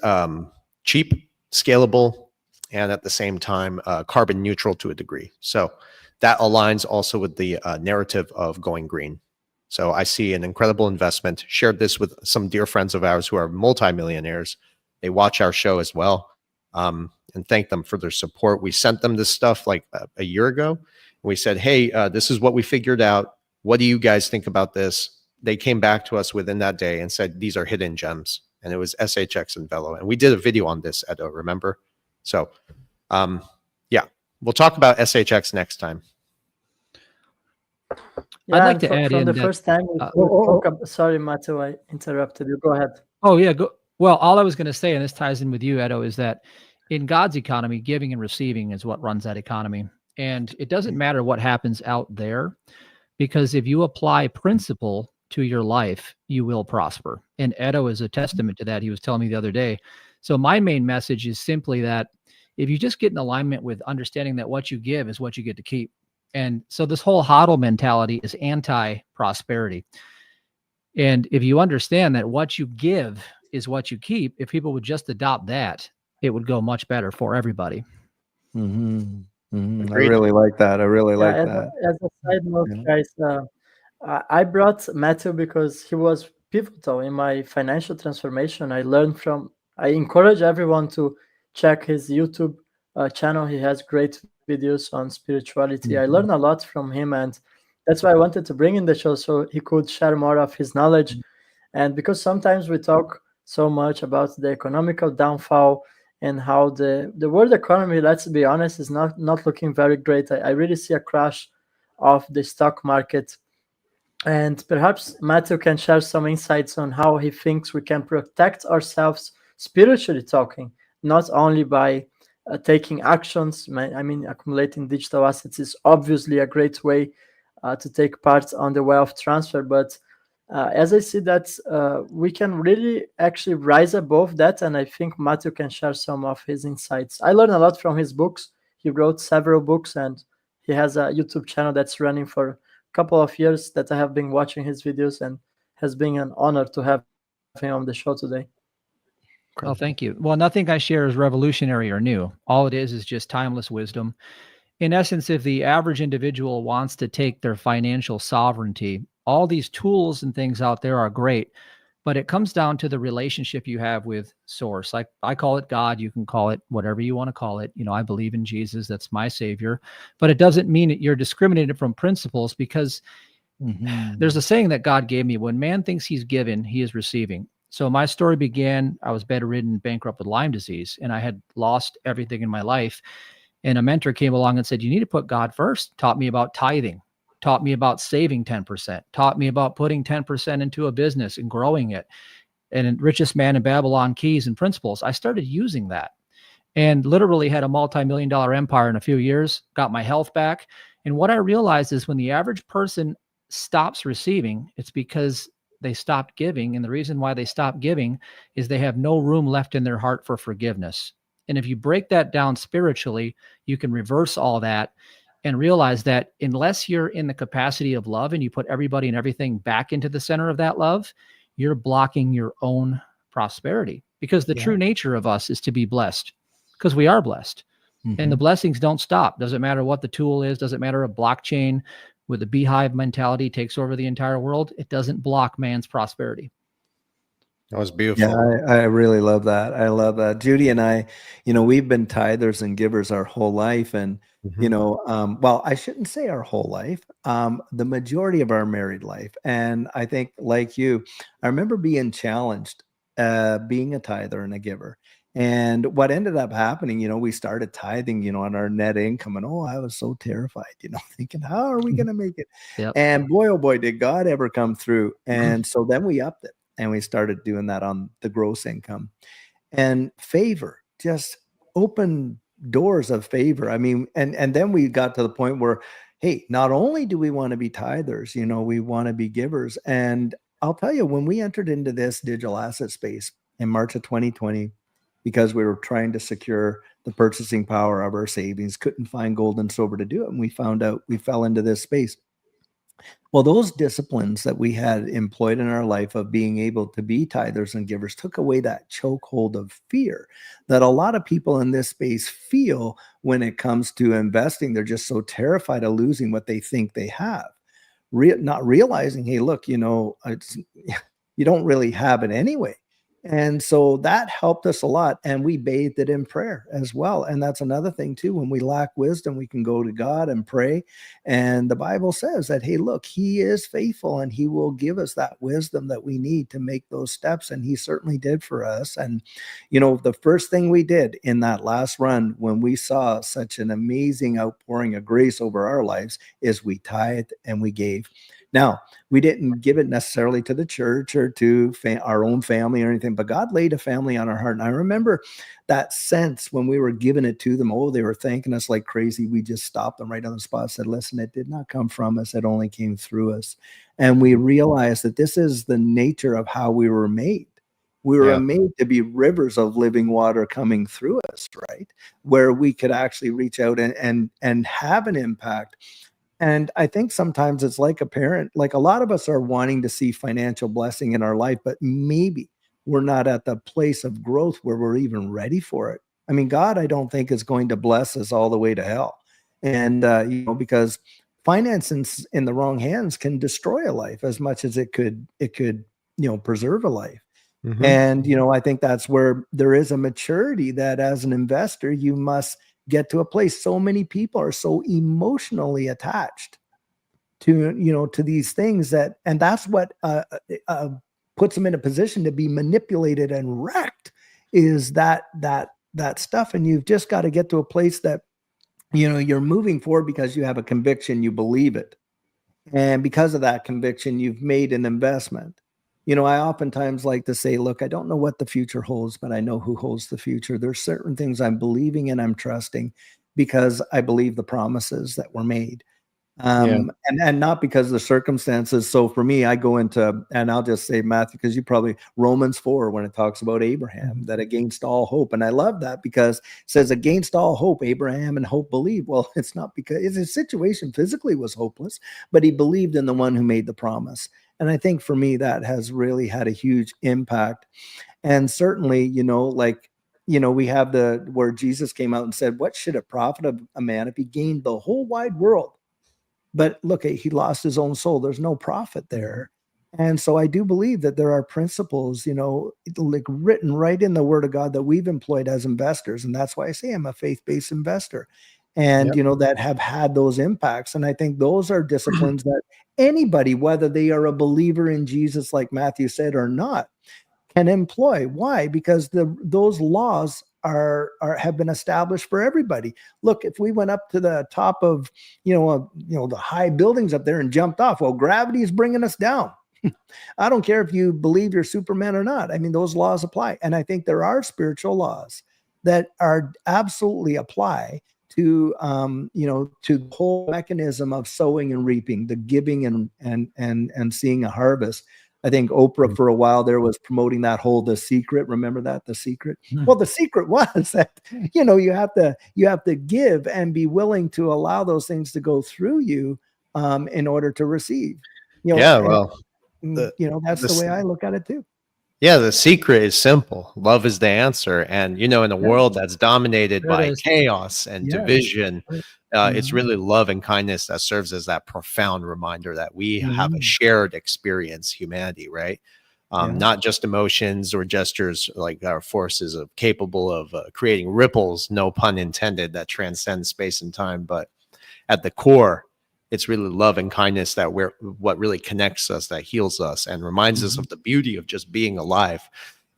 cheap, scalable, and at the same time, carbon neutral to a degree. So that aligns also with the narrative of going green. So I see an incredible investment. Shared this with some dear friends of ours who are multimillionaires. They watch our show as well, and thank them for their support. We sent them this stuff like a year ago. We said, hey, this is what we figured out. What do you guys think about this? They came back to us within that day and said, these are hidden gems. And it was SHX and Velo. And we did a video on this, Edo, remember? So, yeah, we'll talk about SHX next time. Yeah, I'd like and to add from in the that- first time we spoke sorry, Matthew, I interrupted you. Go ahead. Oh yeah. Well, all I was going to say, and this ties in with you, Edo, is that in God's economy, giving and receiving is what runs that economy. And it doesn't matter what happens out there, because if you apply principle to your life, you will prosper. And Edo is a testament to that. He was telling me the other day. So my main message is simply that if you just get in alignment with understanding that what you give is what you get to keep. And so this whole hodl mentality is anti-prosperity. And if you understand that what you give is what you keep, if people would just adopt that, it would go much better for everybody. I Agreed. really like that. I really like as that. as a side note, Yeah. guys, I brought Matthew because he was pivotal in my financial transformation. I encourage everyone to check his YouTube channel. He has great videos on spirituality. I learned a lot from him, and that's why I wanted to bring in the show so he could share more of his knowledge. And because sometimes we talk so much about the economical downfall and how the world economy, let's be honest, is not looking very great. I really see a crash of the stock market. And perhaps Matthew can share some insights on how he thinks we can protect ourselves spiritually talking, not only by taking actions. I mean, accumulating digital assets is obviously a great way to take part on the wealth transfer, but as I see that we can really actually rise above that, and I think Matthew can share some of his insights. I learned a lot from his books. He wrote several books, and he has a YouTube channel that's running for a couple of years that I have been watching his videos, and has been an honor to have him on the show today. Oh, thank you. Well, nothing I share is revolutionary or new. All it is just timeless wisdom. In essence, if the average individual wants to take their financial sovereignty, all these tools and things out there are great, but it comes down to the relationship you have with source. Like I call it God, you can call it whatever you want to call it. You know, I believe in Jesus, that's my savior, but it doesn't mean that you're discriminated from principles, because there's a saying that God gave me: when man thinks he's given, he is receiving. So my story began, I was bedridden, bankrupt with Lyme disease, and I had lost everything in my life. And a mentor came along and said, you need to put God first. Taught me about tithing, taught me about saving 10%, taught me about putting 10% into a business and growing it. And richest man in Babylon keys and principles. I started using that and literally had a multi-million-dollar empire in a few years, got my health back. And what I realized is when the average person stops receiving, it's because they stopped giving. And the reason why they stop giving is they have no room left in their heart for forgiveness. And if you break that down spiritually, you can reverse all that and realize that unless you're in the capacity of love and you put everybody and everything back into the center of that love, you're blocking your own prosperity, because the Yeah. true nature of us is to be blessed, because we are blessed. And the blessings don't stop. Doesn't matter what the tool is. Doesn't matter a blockchain with a beehive mentality takes over the entire world. It doesn't block man's prosperity. That was beautiful. Yeah, I really love that. I love that. Judy and I, we've been tithers and givers our whole life. And, well, I shouldn't say our whole life, the majority of our married life. And I think, like you, I remember being challenged, being a tither and a giver. And what ended up happening, we started tithing, on our net income. And I was so terrified, thinking, how are we going to make it? Yep. And boy, oh boy, did God ever come through. And so then we upped it. And we started doing that on the gross income, and favor just opened doors of favor. I mean, and then we got to the point where, hey, not only do we want to be tithers, we want to be givers. And I'll tell you, when we entered into this digital asset space in March of 2020, because we were trying to secure the purchasing power of our savings, couldn't find gold and silver to do it. And we found out we fell into this space. Well, those disciplines that we had employed in our life of being able to be tithers and givers took away that chokehold of fear that a lot of people in this space feel when it comes to investing. They're just so terrified of losing what they think they have, not realizing, hey, look, you don't really have it anyway. And so that helped us a lot. And we bathed it in prayer as well. And that's another thing too. When we lack wisdom, we can go to God and pray. And the Bible says that, hey, look, he is faithful and he will give us that wisdom that we need to make those steps. And he certainly did for us. And, the first thing we did in that last run, when we saw such an amazing outpouring of grace over our lives, is we tithed and we gave. Now, we didn't give it necessarily to the church or to our own family or anything, but God laid a family on our heart. And I remember that sense when we were giving it to them. They were thanking us like crazy. We just stopped them right on the spot, said, listen, it did not come from us. It only came through us. And we realized that this is the nature of how we were made. We were made to be rivers of living water coming through us, right? Where we could actually reach out and have an impact. And I think sometimes it's like a parent, like a lot of us are wanting to see financial blessing in our life, but maybe we're not at the place of growth where we're even ready for it. I mean, God, I don't think is going to bless us all the way to hell. And, because finance in the wrong hands can destroy a life as much as it could, preserve a life. And, I think that's where there is a maturity that as an investor, you must get to a place. So many people are so emotionally attached to these things and that's what puts them in a position to be manipulated and wrecked, is that stuff. And you've just got to get to a place that you're moving forward because you have a conviction, you believe it, and because of that conviction, you've made an investment. I oftentimes like to say, look, I don't know what the future holds, but I know who holds the future. There's certain things I'm believing and I'm trusting because I believe the promises that were made. And not because of the circumstances. So for me, I go into, and I'll just say, Matthew, because you probably, Romans 4, when it talks about Abraham, that against all hope. And I love that because it says against all hope, Abraham and hope believed. Well, it's not because his situation physically was hopeless, but he believed in the one who made the promise. And I think for me, that has really had a huge impact. And certainly, we have where Jesus came out and said, what should it profit a man if he gained the whole wide world? But look, he lost his own soul. There's no profit there. And so I do believe that there are principles, like written right in the Word of God that we've employed as investors. And that's why I say I'm a faith-based investor. And, that have had those impacts. And I think those are disciplines that anybody, whether they are a believer in Jesus, like Matthew said, or not, can employ. Why? Because those laws have been established for everybody. Look, if we went up to the top of, the high buildings up there and jumped off, well, gravity is bringing us down. I don't care if you believe you're Superman or not. I mean, those laws apply. And I think there are spiritual laws that are absolutely apply to, to the whole mechanism of sowing and reaping, the giving and seeing a harvest. I think Oprah for a while there was promoting that whole The Secret. Remember that, The Secret? Well, the secret was that, you have to give and be willing to allow those things to go through you in order to receive. That's the way I look at it too. Yeah, the secret is simple. Love is the answer. And, you know, in a Yeah. world that's dominated There it by is. chaos and Yeah. division, it's Mhm. really love and kindness that serves as that profound reminder that we have a Mhm. shared experience, humanity, right? Yeah. Not just emotions or gestures, like our forces of capable of creating ripples, no pun intended, that transcend space and time. But at the core, it's really love and kindness that what really connects us, that heals us, and reminds us Mhm. of the beauty of just being alive.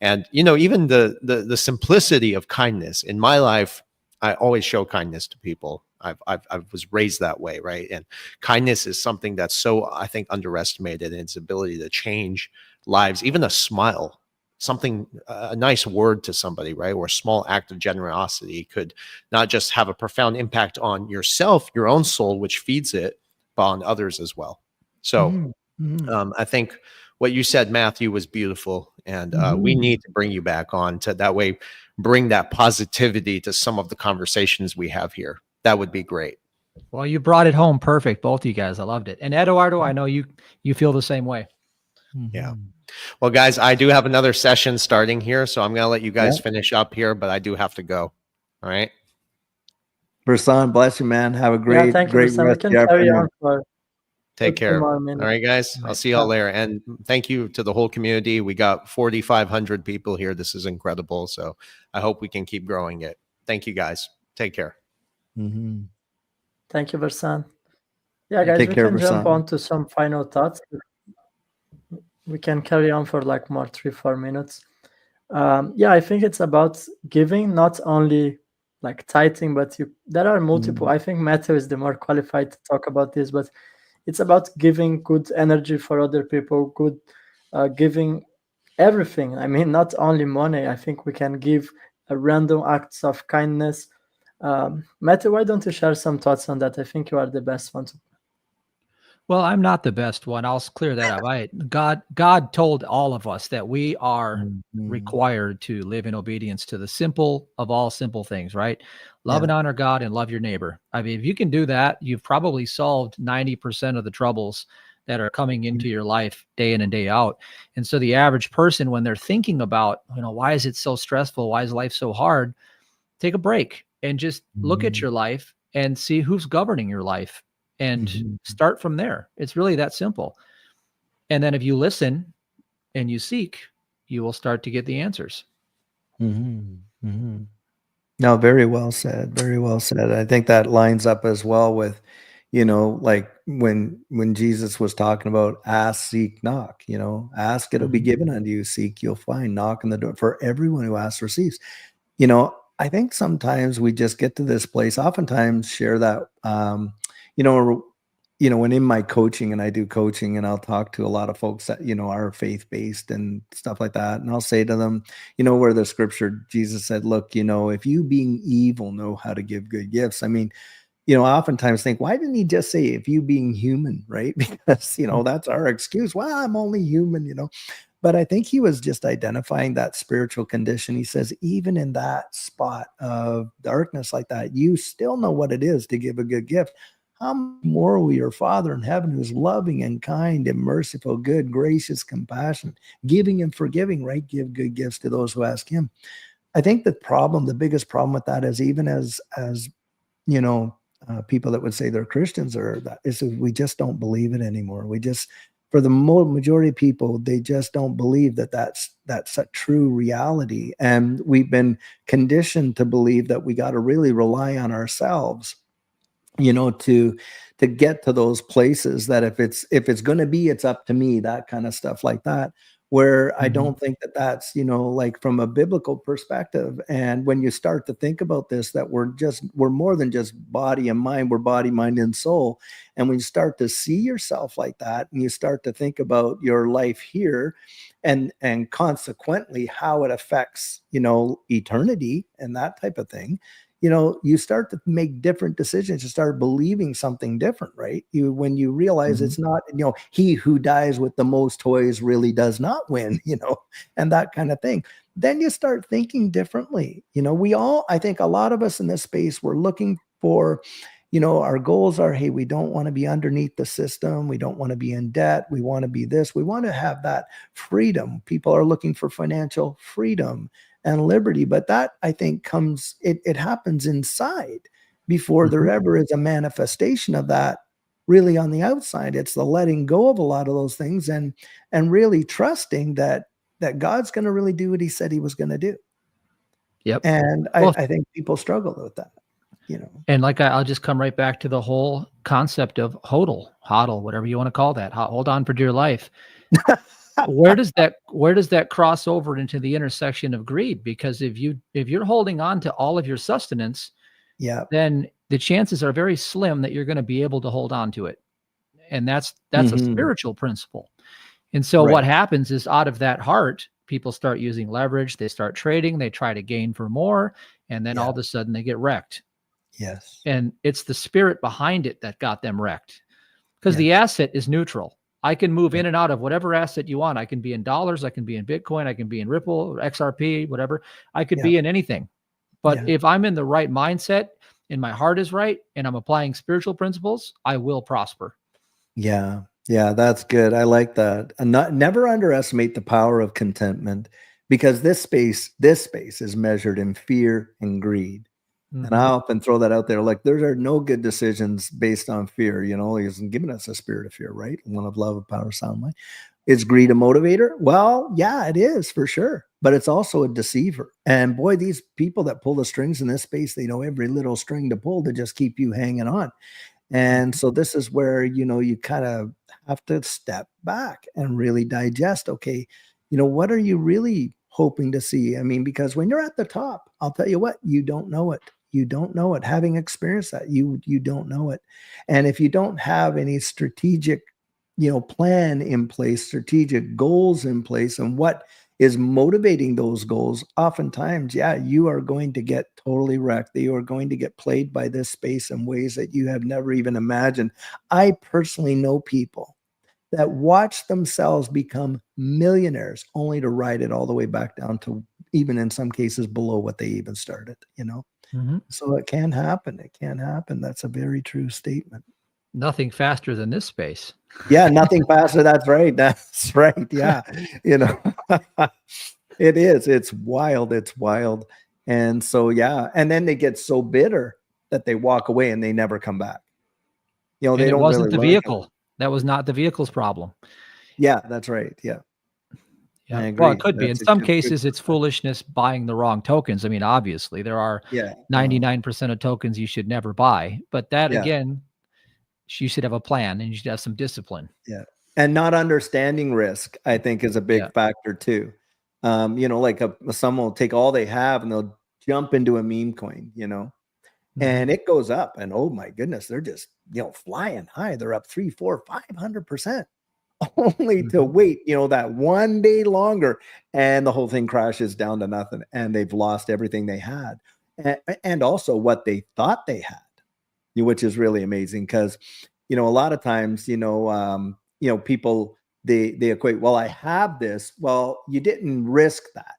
And you know, even the simplicity of kindness in my life, I always show kindness to people. I was raised that way, right? And kindness is something that's so, I think, underestimated in its ability to change lives. Even a smile, something, a nice word to somebody, right, or a small act of generosity could not just have a profound impact on yourself, your own soul, which feeds it, but on others as well. So Mhm. Mhm. I think what you said, Matthew, was beautiful, and we Mhm. need to bring you back on to that way, bring that positivity to some of the conversations we have here. That would be great. Well, you brought it home perfect, both of you guys. I loved it. And Eduardo, I know you feel the same way. Yeah. Mhm. Well, guys, I do have another session starting here, so I'm going to let you guys Yeah. finish up here, but I do have to go. All right. Versan, bless you, man. Have a Yeah, great, thank you, great Sam. We rest of can your carry afternoon. on for Take 2 care. more All minutes. right, guys. All I'll right. see y'all later. And thank you to the whole community. We got 4,500 people here. This is incredible. So I hope we can keep growing it. Thank you, guys. Take care. Mhm. Thank you, Versan. Yeah, Thank guys, Take we care, can jump Versan. on to some final thoughts. We can carry on for like more 3-4 minutes. Yeah, I think it's about giving, not only like tithing, but there are multiple. Mhm. I think Matthew is the more qualified to talk about this, but it's about giving good energy for other people, good giving everything. I mean, not only money. I think we can give random acts of kindness. Matthew, why don't you share some thoughts on that? I think you are the best one to. Well, I'm not the best one. I'll clear that up. God told all of us that we are Mhm. required to live in obedience to the simple of all simple things, right? Love Yeah. and honor God and love your neighbor. I mean, if you can do that, you've probably solved 90% of the troubles that are coming into your life day in and day out. And so the average person, when they're thinking about, why is it so stressful? Why is life so hard? Take a break and just look at Mhm. your life and see who's governing your life and Mhm. start from there. It's really that simple. And then if you listen and you seek, you will start to get the answers. Mhm. Mhm. No, very well said. Very well said. I think that lines up as well with, like when Jesus was talking about ask, seek, knock, ask, it'll be Mhm. given unto you, seek, you'll find, knock on the door. For everyone who asks receives. I think sometimes we just get to this place, oftentimes share that, you know, when in my coaching and I do coaching and I'll talk to a lot of folks that, are faith-based and stuff like that. And I'll say to them, where the scripture, Jesus said, look, if you being evil know how to give good gifts. I mean, I oftentimes think, why didn't he just say if you being human, right? Because, that's our excuse. Well, I'm only human. But I think he was just identifying that spiritual condition. He says, even in that spot of darkness like that, you still know what it is to give a good gift. How much more will your Father in heaven, who's loving and kind and merciful, good, gracious, compassionate, giving and forgiving, right? Give good gifts to those who ask him. I think the biggest problem with that is even as people that would say they're Christians or that is we just don't believe it anymore. We just, for the majority of people, they just don't believe that that's a true reality. And we've been conditioned to believe that we got to really rely on ourselves, to get to those places that if it's going to be, it's up to me, that kind of stuff like that, where I Mhm. don't think that that's, like from a biblical perspective. And when you start to think about this, that we're more than just body and mind, we're body, mind, and soul. And when you start to see yourself like that, and you start to think about your life here and consequently how it affects, eternity and that type of thing, you start to make different decisions. You start believing something different, right? When you realize Mhm. it's not, he who dies with the most toys really does not win, and that kind of thing. Then you start thinking differently. I think a lot of us in this space, we're looking for, our goals are, hey, we don't want to be underneath the system. We don't want to be in debt. We want to be this. We want to have that freedom. People are looking for financial freedom and liberty. But that, I think, it happens inside before there ever is a manifestation of that really on the outside. It's the letting go of a lot of those things and really trusting that God's going to really do what he said he was going to do. Yep. And Well, I think people struggle with that, And like I'll just come right back to the whole concept of hodl, whatever you want to call that. Hold on for dear life. Where does that cross over into the intersection of greed? Because if you're holding on to all of your sustenance, then the chances are very slim that you're going to be able to hold on to it. And that's a spiritual principle. And so what happens is, out of that heart, people start using leverage, they start trading, they try to gain for more, and then all of a sudden they get wrecked. Yes. And it's the spirit behind it that got them wrecked, because the asset is neutral. I can move in and out of whatever asset you want. I can be in dollars, I can be in Bitcoin, I can be in Ripple or XRP, whatever. I could be in anything. But if I'm in the right mindset and my heart is right and I'm applying spiritual principles, I will prosper. Yeah. Yeah, that's good. I like that. And never underestimate the power of contentment, because this space is measured in fear and greed. And I often throw that out there. Like, there are no good decisions based on fear. He hasn't given us a spirit of fear, right? One of love, of power, sound mind. Is greed a motivator? Well, yeah, it is for sure. But it's also a deceiver. And boy, these people that pull the strings in this space, they know every little string to pull to just keep you hanging on. And so this is where, you kind of have to step back and really digest. Okay, what are you really hoping to see? I mean, because when you're at the top, I'll tell you what, you don't know it. You don't know it. Having experienced that, you don't know it. And if you don't have any strategic, plan in place, strategic goals in place, and what is motivating those goals, oftentimes, you are going to get totally wrecked. You are going to get played by this space in ways that you have never even imagined. I personally know people that watch themselves become millionaires only to ride it all the way back down to, even in some cases, below what they even started, So it can happen. It can happen. That's a very true statement. Nothing faster than this space. Yeah, nothing faster. That's right. That's right. Yeah. It is. It's wild. It's wild. And so, and then they get so bitter that they walk away and they never come back. They And it don't wasn't really the vehicle. That was not the vehicle's problem. Yeah, that's right. Yeah. I agree. Well, it could be. In That's a some good cases, it's perspective. foolishness buying the wrong tokens. I mean, obviously, there are 99% of tokens you should never buy. But that, again, you should have a plan and you should have some discipline. Yeah. And not understanding risk, I think, is a big factor too. Like someone will take all they have and they'll jump into a meme coin, and it goes up, and oh my goodness, they're just, flying high. They're up 300, 400, 500%, only to wait, that one day longer, and the whole thing crashes down to nothing, and they've lost everything they had, and also what they thought they had, which is really amazing. Because, a lot of times, people, they equate, well, I have this. Well, you didn't risk that.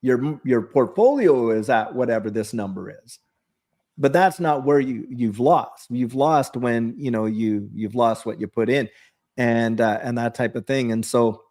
Your portfolio is at whatever this number is, but that's not where you've lost. You've lost when, you've lost what you put in, and that type of thing. And so,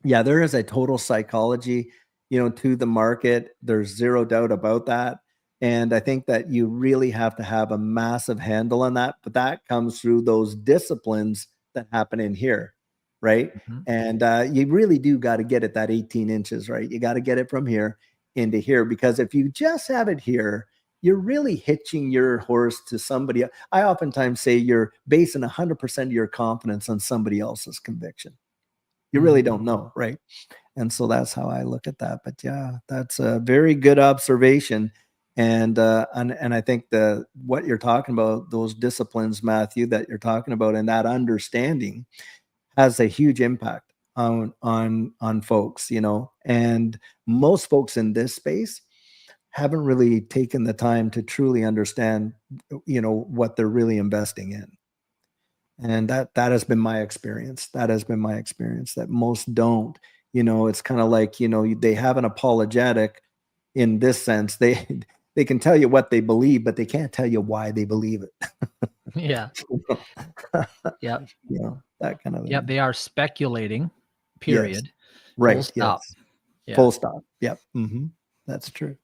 there is a total psychology, to the market. There's zero doubt about that. And I think that you really have to have a massive handle on that, but that comes through those disciplines that happen in here, right? And you really do got to get it that 18 inches, right? You got to get it from here into here, because if you just have it here, you're really hitching your horse to somebody else. I oftentimes say you're basing 100% of your confidence on somebody else's conviction. You really don't know, right? And so that's how I look at that. But that's a very good observation. And I think what you're talking about, those disciplines, Matthew, that you're talking about, and that understanding has a huge impact on folks, and most folks in this space haven't really taken the time to truly understand, what they're really investing in. And that has been my experience. That most don't. It's kind of like, they have an apologetic in this sense. they can tell you what they believe, but they can't tell you why they believe it. Yeah. Yep. You know, that kind of thing. Yep. They are speculating, period. Right. Full stop. Yes. Yeah. Full stop. Yep. That's true.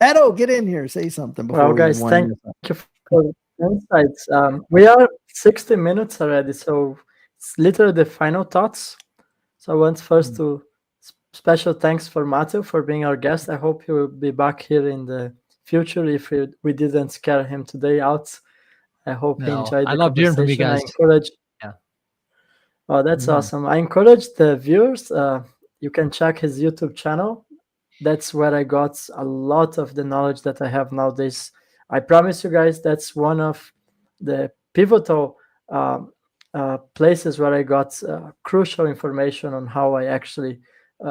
Edo, get in here. Say something before Well, we guys, wind thank this up. you for the insights. We are 60 minutes already, so it's literally the final thoughts. So I want first to special thanks for Matthew for being our guest. I hope he will be back here in the future if we didn't scare him today out. I hope he No, enjoyed I the love hearing from you conversation. I guys. encourage. Yeah. Oh, that's Mhm. awesome. I encourage the viewers. You can check his YouTube channel. That's where I got a lot of the knowledge that I have nowadays. I promise you guys, that's one of the pivotal places where I got crucial information on how I actually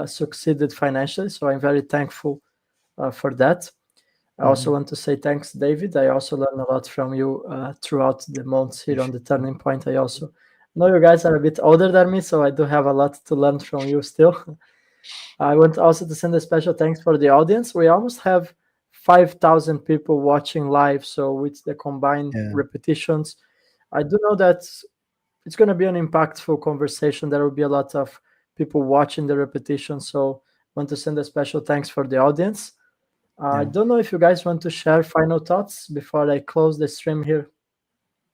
succeeded financially. So I'm very thankful for that. I also want to say thanks, David. I also learned a lot from you throughout the months here on the Turning Point. I also know you guys are a bit older than me, so I do have a lot to learn from you still. I want also to send a special thanks for the audience. We almost have 5,000 people watching live. So with the combined repetitions, I do know that it's going to be an impactful conversation. There will be a lot of people watching the repetition. So I want to send a special thanks for the audience. I don't know if you guys want to share final thoughts before I close the stream here.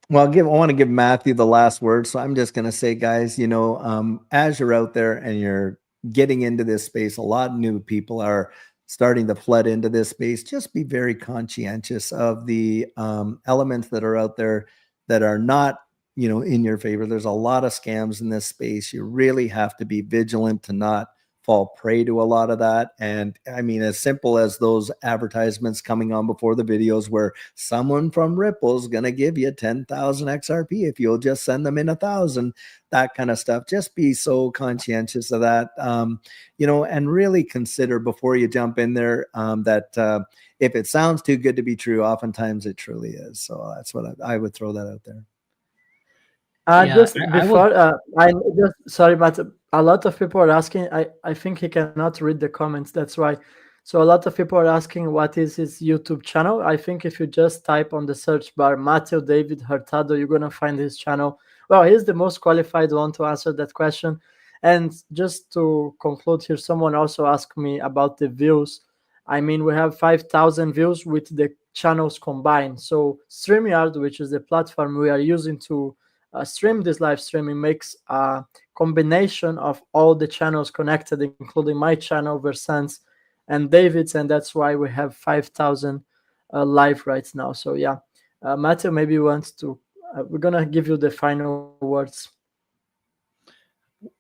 Well, I want to give Matthew the last word. So I'm just going to say, guys, you know, as you're out there and you're getting into this space, a lot of new people are starting to flood into this space. Just be very conscientious of the elements that are out there that are not, you know, in your favor. There's a lot of scams in this space. You really have to be vigilant to not fall prey to a lot of that. And I mean, as simple as those advertisements coming on before the videos where someone from Ripple's going to give you 10,000 XRP if you'll just send them in 1,000, that kind of stuff. Just be so conscientious of that, you know, and really consider before you jump in there that if it sounds too good to be true, oftentimes it truly is. So that's what I would throw that out there. Just before, sorry, but a lot of people are asking. I think he cannot read the comments. That's why. So a lot of people are asking what is his YouTube channel. I think if you just type on the search bar Matthew David Hurtado, you're gonna find his channel. Well, he's the most qualified one to answer that question. And just to conclude here, someone also asked me about the views. I mean, we have 5,000 views with the channels combined. So StreamYard, which is the platform we are using to stream this live streaming, makes a combination of all the channels connected, including my channel, Versant's, and David's, and that's why we have 5,000 live right now. So yeah, Matthew, maybe you want to, we're gonna give you the final words.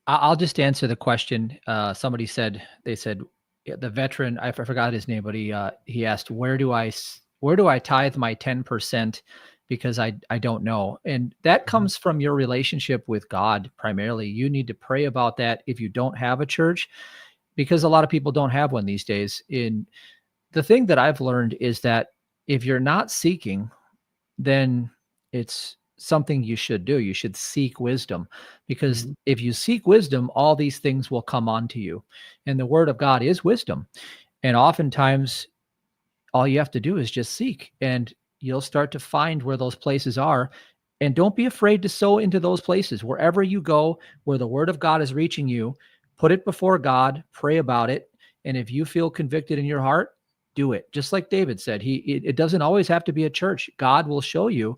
I'll just answer the question. Somebody said, they said, the veteran, I forgot his name, but he asked, where do I tithe my 10%? Because I don't know. And that comes from your relationship with God primarily. You need to pray about that if you don't have a church, because a lot of people don't have one these days. In the thing that I've learned is that if you're not seeking, then it's something you should do. You should seek wisdom, because if you seek wisdom, all these things will come onto you. And the word of God is wisdom. And oftentimes all you have to do is just seek, and you'll start to find where those places are. And don't be afraid to sow into those places. Wherever you go, where the word of God is reaching you, put it before God, pray about it. And if you feel convicted in your heart, do it. Just like David said, it doesn't always have to be a church. God will show you.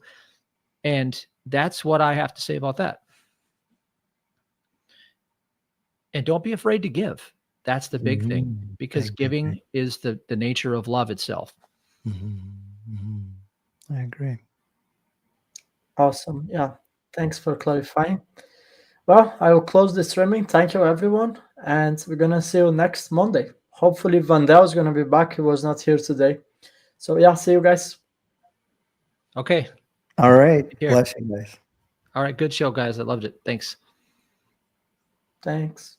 And that's what I have to say about that. And don't be afraid to give. That's the big thing, because giving is the nature of love itself. I agree. Awesome. Yeah. Thanks for clarifying. Well, I will close the streaming. Thank you, everyone. And we're going to see you next Monday. Hopefully, Vandal is going to be back. He was not here today. So, yeah, see you guys. Okay. All right. Bless you guys. All right. Good show, guys. I loved it. Thanks. Thanks.